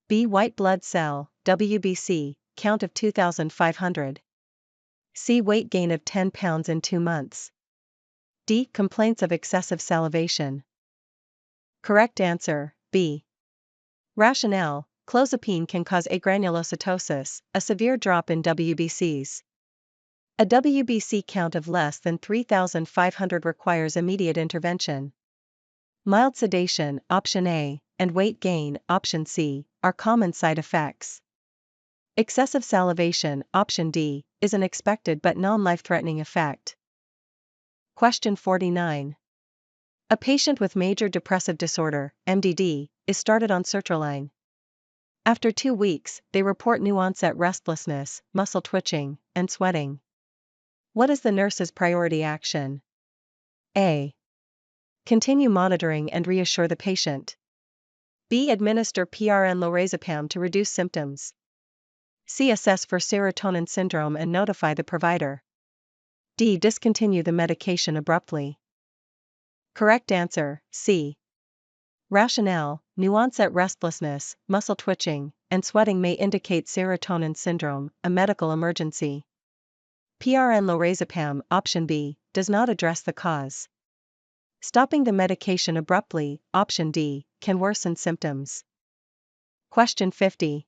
Speaker 2: B. White blood cell, WBC, count of 2,500. C. Weight gain of 10 pounds in 2 months. D. Complaints of excessive salivation. Correct answer, B. Rationale: clozapine can cause agranulocytosis, a severe drop in WBCs. A WBC count of less than 3,500 requires immediate intervention. Mild sedation, option A, and weight gain, option C, are common side effects. Excessive salivation, option D, is an expected but non-life-threatening effect. Question 49. A patient with major depressive disorder, MDD, is started on sertraline. After 2 weeks, they report new onset restlessness, muscle twitching, and sweating. What is the nurse's priority action? A. Continue monitoring and reassure the patient. B. Administer PRN lorazepam to reduce symptoms. C. Assess for serotonin syndrome and notify the provider. D. Discontinue the medication abruptly. Correct answer, C. Rationale: new onset restlessness, muscle twitching, and sweating may indicate serotonin syndrome, a medical emergency. PRN lorazepam, option B, does not address the cause. Stopping the medication abruptly, option D, can worsen symptoms. Question 50.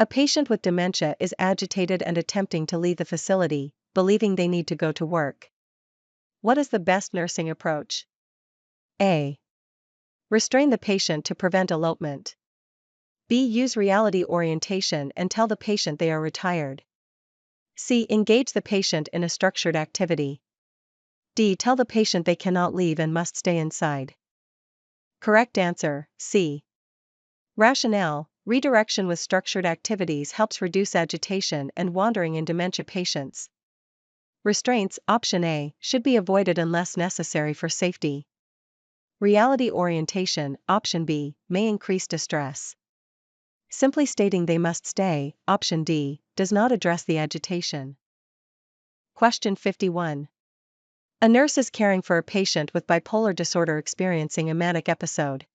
Speaker 2: A patient with dementia is agitated and attempting to leave the facility, believing they need to go to work. What is the best nursing approach? A. Restrain the patient to prevent elopement. B. Use reality orientation and tell the patient they are retired. C. Engage the patient in a structured activity. D. Tell the patient they cannot leave and must stay inside. Correct answer, C. Rationale: redirection with structured activities helps reduce agitation and wandering in dementia patients. Restraints, option A, should be avoided unless necessary for safety. Reality orientation, option B, may increase distress. Simply stating they must stay, option D, does not address the agitation. Question 51. A nurse is caring for a patient with bipolar disorder experiencing a manic episode.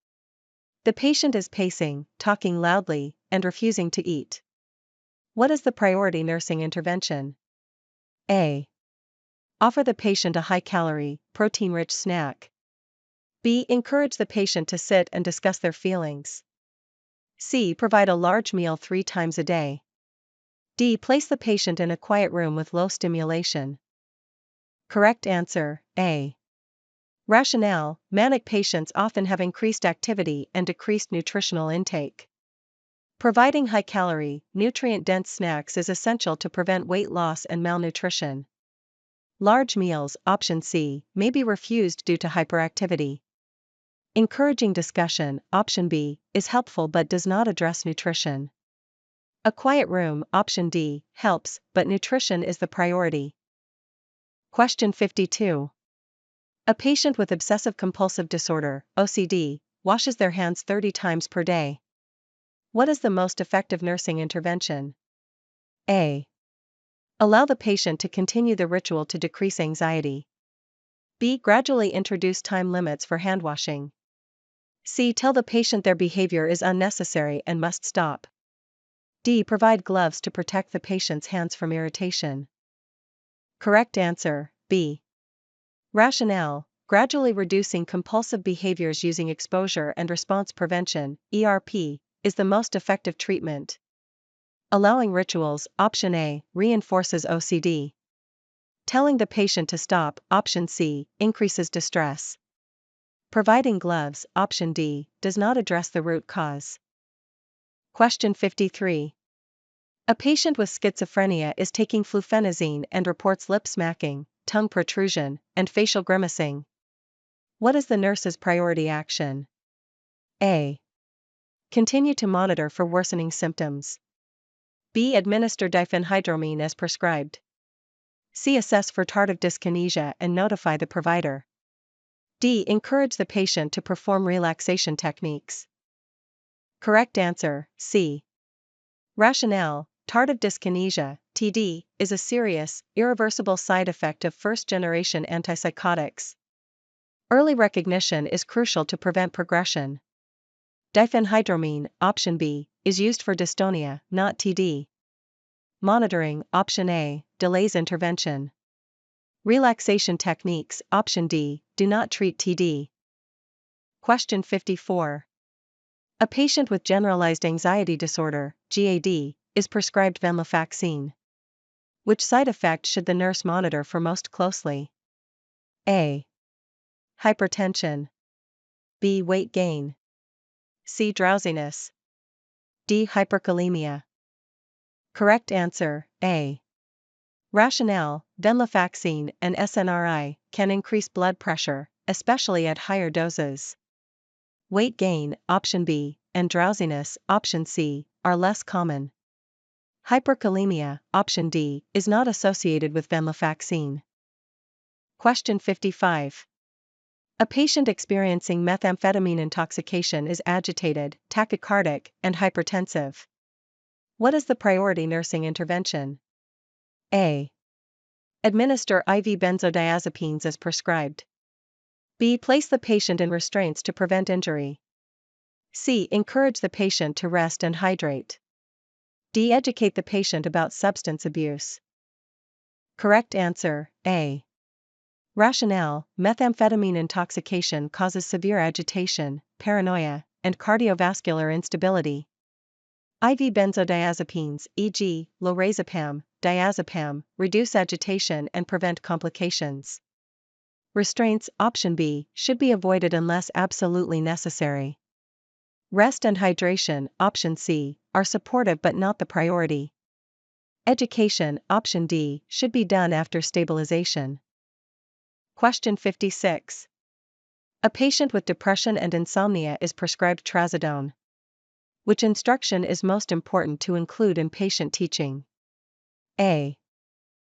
Speaker 2: The patient is pacing, talking loudly, and refusing to eat. What is the priority nursing intervention? A. Offer the patient a high-calorie, protein-rich snack. B. Encourage the patient to sit and discuss their feelings. C. Provide a large meal 3 times a day. D. Place the patient in a quiet room with low stimulation. Correct answer, A. Rationale: manic patients often have increased activity and decreased nutritional intake. Providing high-calorie, nutrient-dense snacks is essential to prevent weight loss and malnutrition. Large meals, option C, may be refused due to hyperactivity. Encouraging discussion, option B, is helpful but does not address nutrition. A quiet room, option D, helps, but nutrition is the priority. Question 52. A patient with obsessive-compulsive disorder, OCD, washes their hands 30 times per day. What is the most effective nursing intervention? A. Allow the patient to continue the ritual to decrease anxiety. B. Gradually introduce time limits for hand washing. C. Tell the patient their behavior is unnecessary and must stop. D. Provide gloves to protect the patient's hands from irritation. Correct answer, B. Rationale: gradually reducing compulsive behaviors using exposure and response prevention, ERP, is the most effective treatment. Allowing rituals, option A, reinforces OCD. Telling the patient to stop, option C, increases distress. Providing gloves, option D, does not address the root cause. Question 53. A patient with schizophrenia is taking flufenazine and reports lip smacking, tongue protrusion, and facial grimacing. What is the nurse's priority action? A. Continue to monitor for worsening symptoms. B. Administer diphenhydramine as prescribed. C. Assess for tardive dyskinesia and notify the provider. D. Encourage the patient to perform relaxation techniques. Correct answer, C. Rationale: tardive dyskinesia, TD, is a serious, irreversible side effect of first-generation antipsychotics. Early recognition is crucial to prevent progression. Diphenhydramine, option B, is used for dystonia, not TD. Monitoring, option A, delays intervention. Relaxation techniques, option D, do not treat TD. Question 54. A patient with generalized anxiety disorder, GAD, is prescribed venlafaxine. Which side effect should the nurse monitor for most closely? A. Hypertension. B. Weight gain. C. Drowsiness. D. Hyperkalemia. Correct answer, A. Rationale: venlafaxine and SNRI can increase blood pressure, especially at higher doses. Weight gain, option B, and drowsiness, option C, are less common. Hyperkalemia, option D, is not associated with venlafaxine. Question 55. A patient experiencing methamphetamine intoxication is agitated, tachycardic, and hypertensive. What is the priority nursing intervention? A. Administer IV benzodiazepines as prescribed. B. Place the patient in restraints to prevent injury. C. Encourage the patient to rest and hydrate. D. Educate the patient about substance abuse. Correct answer, A. Rationale: methamphetamine intoxication causes severe agitation, paranoia, and cardiovascular instability. IV benzodiazepines, e.g., lorazepam, diazepam, reduce agitation and prevent complications. Restraints, option B, should be avoided unless absolutely necessary. Rest and hydration, option C, are supportive but not the priority. Education, option D, should be done after stabilization. Question 56. A patient with depression and insomnia is prescribed trazodone. Which instruction is most important to include in patient teaching? A.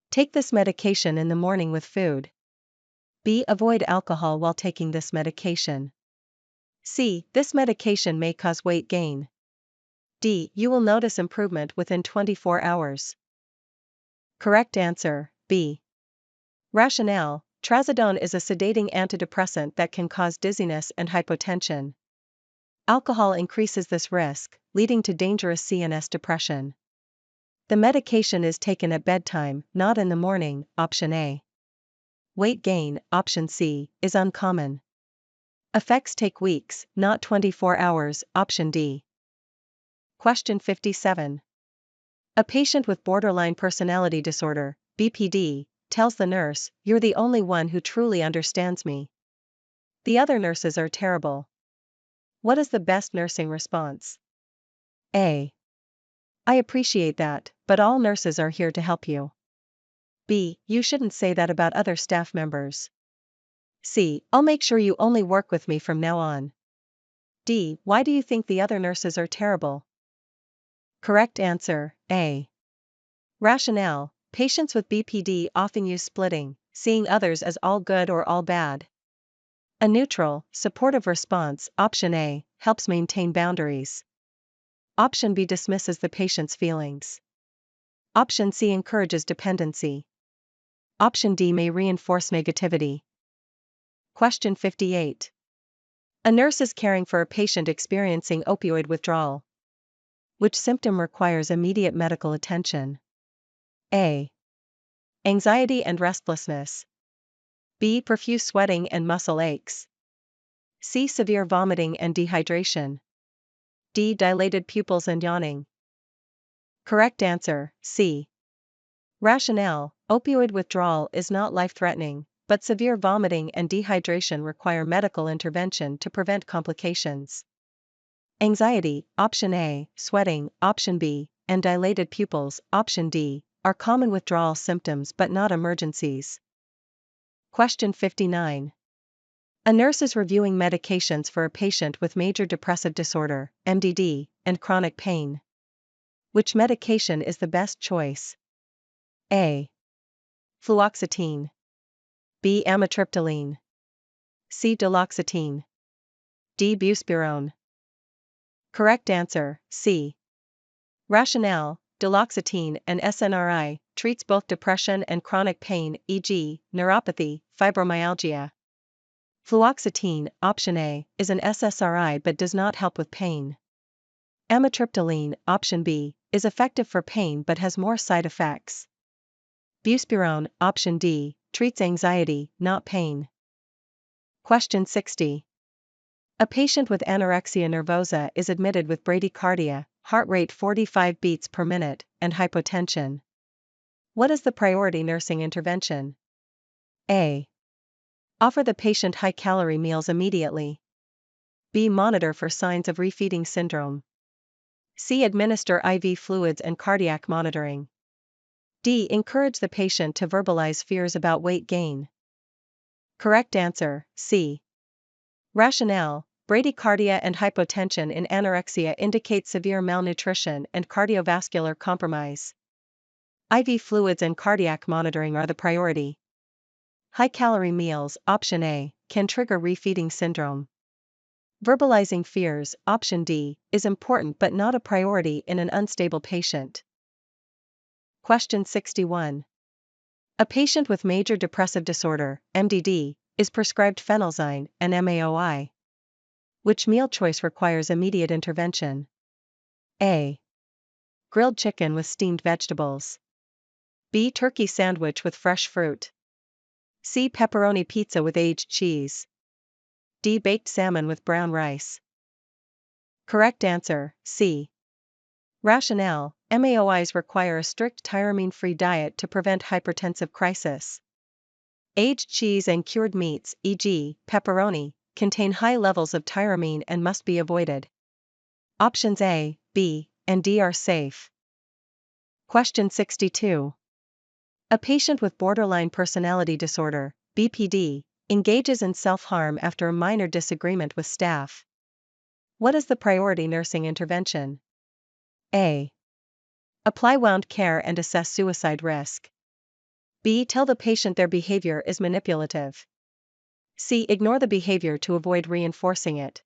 Speaker 2: Take this medication in the morning with food. B. Avoid alcohol while taking this medication. C. This medication may cause weight gain. D. You will notice improvement within 24 hours. Correct answer, B. Rationale: trazodone is a sedating antidepressant that can cause dizziness and hypotension. Alcohol increases this risk, leading to dangerous CNS depression. The medication is taken at bedtime, not in the morning, option A. Weight gain, option C, is uncommon. Effects take weeks, not 24 hours, option D. Question 57. A patient with borderline personality disorder, BPD, tells the nurse, "You're the only one who truly understands me. The other nurses are terrible." What is the best nursing response? A. I appreciate that, but all nurses are here to help you. B. You shouldn't say that about other staff members. C. I'll make sure you only work with me from now on. D. Why do you think the other nurses are terrible? Correct answer, A. Rationale: patients with BPD often use splitting, seeing others as all good or all bad. A neutral, supportive response, option A, helps maintain boundaries. Option B dismisses the patient's feelings. Option C encourages dependency. Option D may reinforce negativity. Question 58. A nurse is caring for a patient experiencing opioid withdrawal. Which symptom requires immediate medical attention? A. Anxiety and restlessness. B. Profuse sweating and muscle aches. C. Severe vomiting and dehydration. D. Dilated pupils and yawning. Correct answer, C. Rationale: opioid withdrawal is not life-threatening, but severe vomiting and dehydration require medical intervention to prevent complications. Anxiety, option A, sweating, option B, and dilated pupils, option D, are common withdrawal symptoms but not emergencies. Question 59. A nurse is reviewing medications for a patient with major depressive disorder, MDD, and chronic pain. Which medication is the best choice? A. Fluoxetine. B. Amitriptyline. C. Duloxetine. D. Buspirone. Correct answer, C. Rationale: duloxetine and SNRI treats both depression and chronic pain, e.g., neuropathy, fibromyalgia. Fluoxetine, option A, is an SSRI but does not help with pain. Amitriptyline, option B, is effective for pain but has more side effects. Buspirone, option D, treats anxiety, not pain. Question 60. A patient with anorexia nervosa is admitted with bradycardia, heart rate 45 beats per minute, and hypotension. What is the priority nursing intervention? A. Offer the patient high-calorie meals immediately. B. Monitor for signs of refeeding syndrome. C. Administer IV fluids and cardiac monitoring. D. Encourage the patient to verbalize fears about weight gain. Correct answer, C. Rationale: bradycardia and hypotension in anorexia indicate severe malnutrition and cardiovascular compromise. IV fluids and cardiac monitoring are the priority. High-calorie meals, option A, can trigger refeeding syndrome. Verbalizing fears, option D, is important but not a priority in an unstable patient. Question 61. A patient with major depressive disorder, MDD, is prescribed phenelzyne and MAOI? Which meal choice requires immediate intervention? A. Grilled chicken with steamed vegetables. B. Turkey sandwich with fresh fruit. C. Pepperoni pizza with aged cheese. D. Baked salmon with brown rice. Correct answer, C. Rationale: MAOIs require a strict tyramine-free diet to prevent hypertensive crisis. Aged cheese and cured meats, e.g., pepperoni, contain high levels of tyramine and must be avoided. Options A, B, and D are safe. Question 62. A patient with borderline personality disorder, BPD, engages in self-harm after a minor disagreement with staff. What is the priority nursing intervention? A. Apply wound care and assess suicide risk. B. Tell the patient their behavior is manipulative. C. Ignore the behavior to avoid reinforcing it.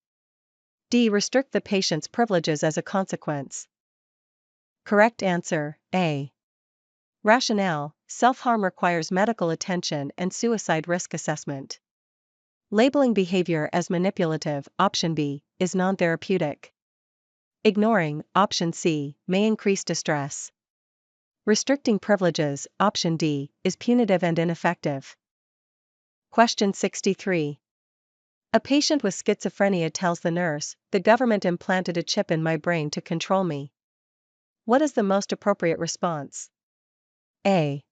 Speaker 2: D. Restrict the patient's privileges as a consequence. Correct answer, A. Rationale: self-harm requires medical attention and suicide risk assessment. Labeling behavior as manipulative, option B, is non-therapeutic. Ignoring, option C, may increase distress. Restricting privileges, option D, is punitive and ineffective. Question 63. A patient with schizophrenia tells the nurse, "The government implanted a chip in my brain to control me." What is the most appropriate response? A.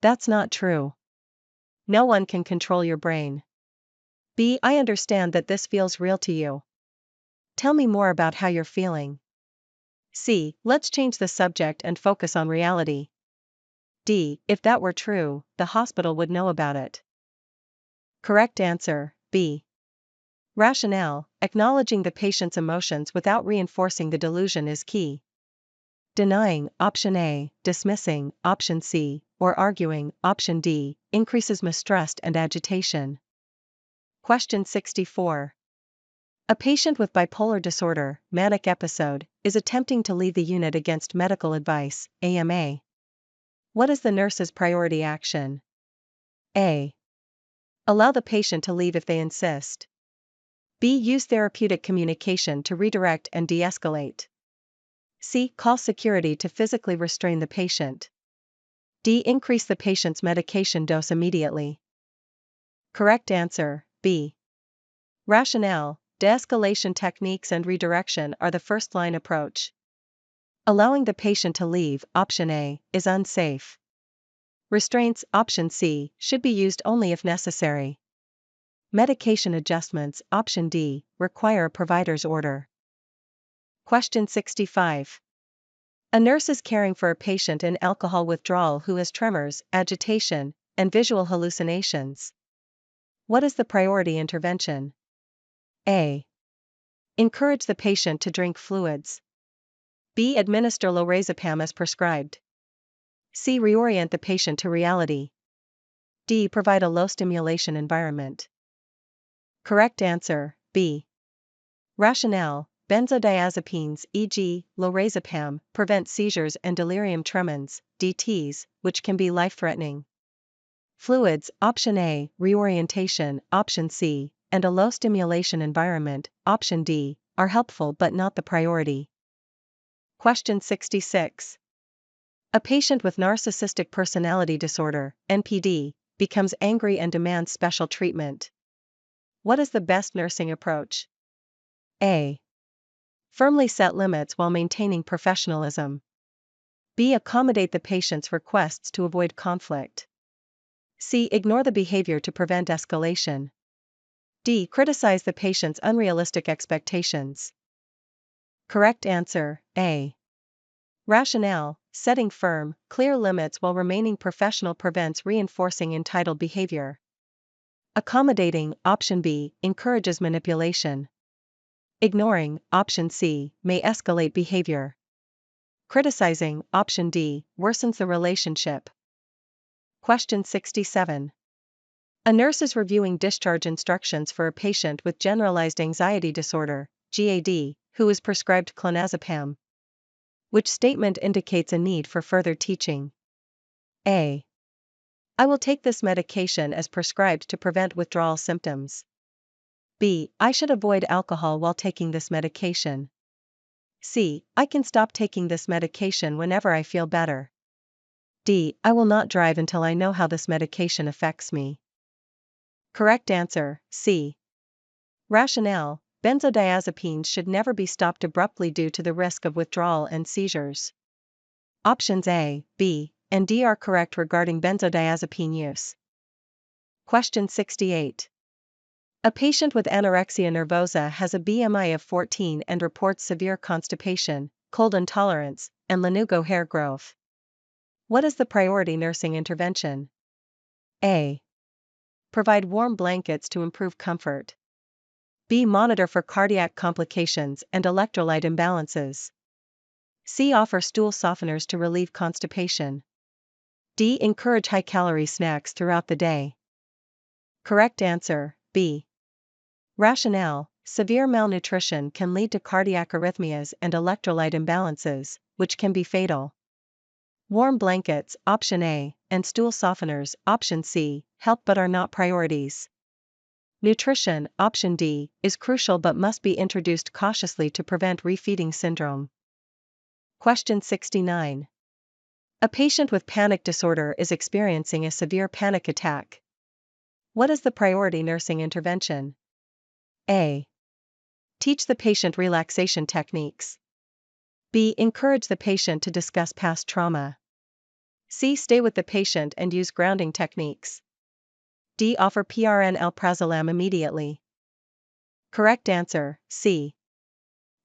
Speaker 2: That's not true. No one can control your brain. B. I understand that this feels real to you. Tell me more about how you're feeling. C. Let's change the subject and focus on reality. D. If that were true, the hospital would know about it. Correct answer, B. Rationale: acknowledging the patient's emotions without reinforcing the delusion is key. Denying, option A, dismissing, option C, or arguing, option D, increases mistrust and agitation. Question 64. A patient with bipolar disorder, manic episode, is attempting to leave the unit against medical advice, AMA. What is the nurse's priority action? A. Allow the patient to leave if they insist. B. Use therapeutic communication to redirect and de-escalate. C. Call security to physically restrain the patient. D. Increase the patient's medication dose immediately. Correct answer, B. Rationale: de-escalation techniques and redirection are the first-line approach. Allowing the patient to leave, option A, is unsafe. Restraints, option C, should be used only if necessary. Medication adjustments, option D, require a provider's order. Question 65. A nurse is caring for a patient in alcohol withdrawal who has tremors, agitation, and visual hallucinations. What is the priority intervention? A. Encourage the patient to drink fluids. B. Administer lorazepam as prescribed. C. Reorient the patient to reality. D. Provide a low-stimulation environment. Correct answer, B. Rationale: benzodiazepines, e.g., lorazepam, prevent seizures and delirium tremens, DTs, which can be life-threatening. Fluids, option A, reorientation, option C, and a low-stimulation environment, option D, are helpful but not the priority. Question 66. A patient with narcissistic personality disorder, NPD, becomes angry and demands special treatment. What is the best nursing approach? A. Firmly set limits while maintaining professionalism. B. Accommodate the patient's requests to avoid conflict. C. Ignore the behavior to prevent escalation. D. Criticize the patient's unrealistic expectations. Correct answer, A. Rationale: setting firm, clear limits while remaining professional prevents reinforcing entitled behavior. Accommodating, option B, encourages manipulation. Ignoring, option C, may escalate behavior. Criticizing, option D, worsens the relationship. Question 67. A nurse is reviewing discharge instructions for a patient with generalized anxiety disorder, GAD, who is prescribed clonazepam. Which statement indicates a need for further teaching? A. I will take this medication as prescribed to prevent withdrawal symptoms. B. I should avoid alcohol while taking this medication. C. I can stop taking this medication whenever I feel better. D. I will not drive until I know how this medication affects me. Correct answer, C. Rationale: benzodiazepines should never be stopped abruptly due to the risk of withdrawal and seizures. Options A, B, and D are correct regarding benzodiazepine use. Question 68. A patient with anorexia nervosa has a BMI of 14 and reports severe constipation, cold intolerance, and lanugo hair growth. What is the priority nursing intervention? A. Provide warm blankets to improve comfort. B. Monitor for cardiac complications and electrolyte imbalances. C. Offer stool softeners to relieve constipation. D. Encourage high-calorie snacks throughout the day. Correct answer, B. Rationale: severe malnutrition can lead to cardiac arrhythmias and electrolyte imbalances, which can be fatal. Warm blankets, option A, and stool softeners, option C, help but are not priorities. Nutrition, option D, is crucial but must be introduced cautiously to prevent refeeding syndrome. Question 69. A patient with panic disorder is experiencing a severe panic attack. What is the priority nursing intervention? A. Teach the patient relaxation techniques. B. Encourage the patient to discuss past trauma. C. Stay with the patient and use grounding techniques. D. Offer PRN alprazolam immediately. Correct answer, C.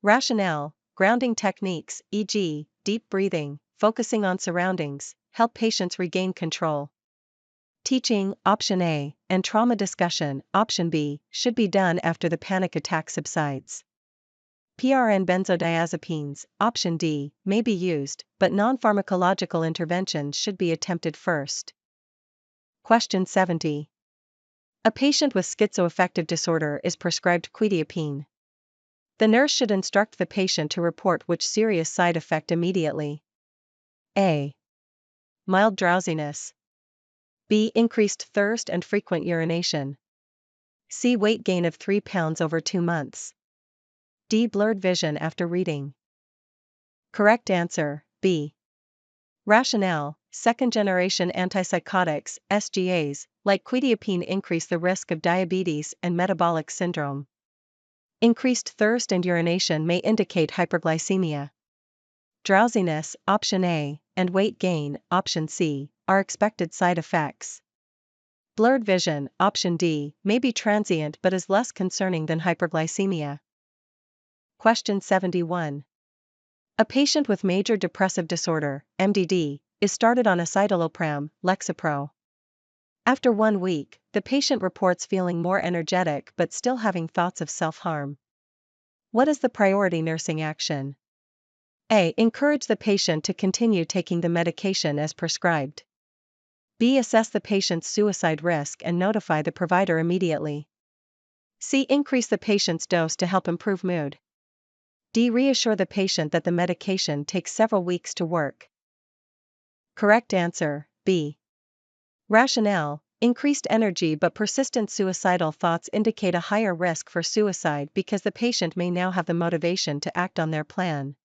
Speaker 2: Rationale: grounding techniques, e.g., deep breathing, focusing on surroundings, help patients regain control. Teaching, option A, and trauma discussion, option B, should be done after the panic attack subsides. PRN benzodiazepines, option D, may be used, but non-pharmacological interventions should be attempted first. Question 70. A patient with schizoaffective disorder is prescribed quetiapine. The nurse should instruct the patient to report which serious side effect immediately. A. Mild drowsiness. B. Increased thirst and frequent urination. C. Weight gain of 3 pounds over 2 months. D. Blurred vision after reading. Correct answer, B. Rationale: second-generation antipsychotics, SGAs, like quetiapine increase the risk of diabetes and metabolic syndrome. Increased thirst and urination may indicate hyperglycemia. Drowsiness, option A, and weight gain, option C, are expected side effects. Blurred vision, option D, may be transient but is less concerning than hyperglycemia. Question 71. A patient with major depressive disorder, MDD, is started on escitalopram, Lexapro. After 1 week, the patient reports feeling more energetic but still having thoughts of self-harm. What is the priority nursing action? A. Encourage the patient to continue taking the medication as prescribed. B. Assess the patient's suicide risk and notify the provider immediately. C. Increase the patient's dose to help improve mood. D. Reassure the patient that the medication takes several weeks to work. Correct answer, B. Rationale: increased energy but persistent suicidal thoughts indicate a higher risk for suicide because the patient may now have the motivation to act on their plan.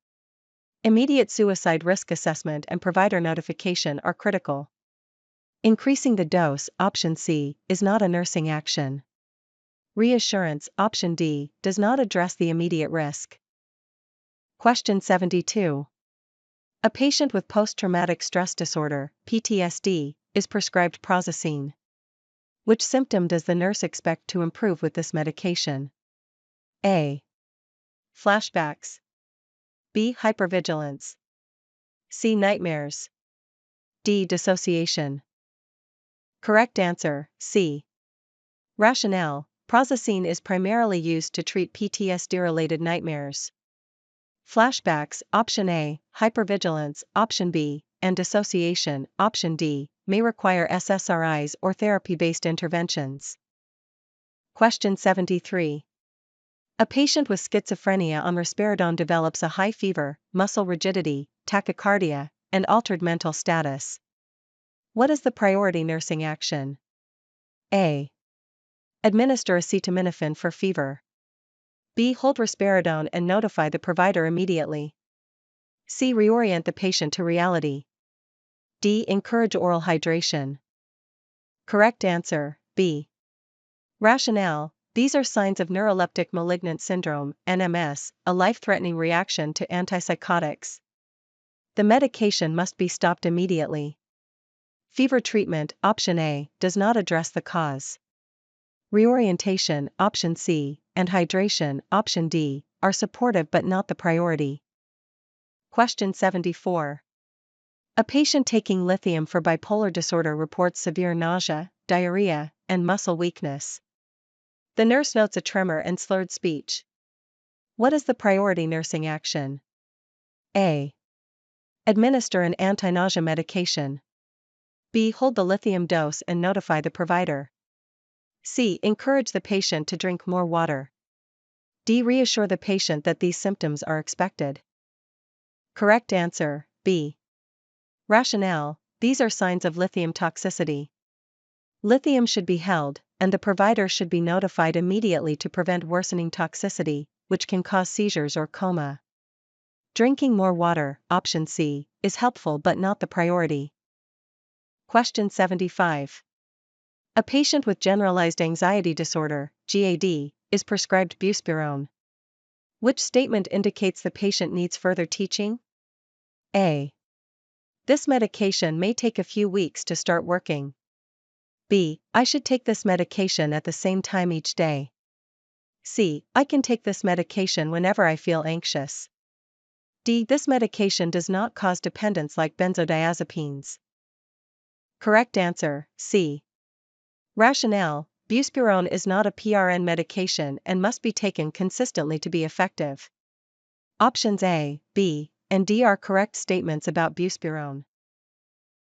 Speaker 2: Immediate suicide risk assessment and provider notification are critical. Increasing the dose, option C, is not a nursing action. Reassurance, option D, does not address the immediate risk. Question 72. A patient with post-traumatic stress disorder, PTSD, is prescribed prazosin. Which symptom does the nurse expect to improve with this medication? A. Flashbacks. B. Hypervigilance. C. Nightmares. D. Dissociation. Correct answer, C. Rationale: prazosin is primarily used to treat PTSD-related nightmares. Flashbacks, option A, hypervigilance, option B, and dissociation, option D, may require SSRIs or therapy-based interventions. Question 73. A patient with schizophrenia on risperidone develops a high fever, muscle rigidity, tachycardia, and altered mental status. What is the priority nursing action? A. Administer acetaminophen for fever. B. Hold risperidone and notify the provider immediately. C. Reorient the patient to reality. D. Encourage oral hydration. Correct answer, B. Rationale: these are signs of neuroleptic malignant syndrome, NMS, a life-threatening reaction to antipsychotics. The medication must be stopped immediately. Fever treatment, option A, does not address the cause. Reorientation, option C, and hydration, option D, are supportive but not the priority. Question 74. A patient taking lithium for bipolar disorder reports severe nausea, diarrhea, and muscle weakness. The nurse notes a tremor and slurred speech. What is the priority nursing action? A. Administer an anti-nausea medication. B. Hold the lithium dose and notify the provider. C. Encourage the patient to drink more water. D. Reassure the patient that these symptoms are expected. Correct answer, B. Rationale: these are signs of lithium toxicity. Lithium should be held, and the provider should be notified immediately to prevent worsening toxicity, which can cause seizures or coma. Drinking more water, option C, is helpful but not the priority. Question 75. A patient with generalized anxiety disorder, GAD, is prescribed buspirone. Which statement indicates the patient needs further teaching? A. This medication may take a few weeks to start working. B. I should take this medication at the same time each day. C. I can take this medication whenever I feel anxious. D. This medication does not cause dependence like benzodiazepines. Correct answer, C. Rationale: buspirone is not a PRN medication and must be taken consistently to be effective. Options A, B, and D are correct statements about buspirone.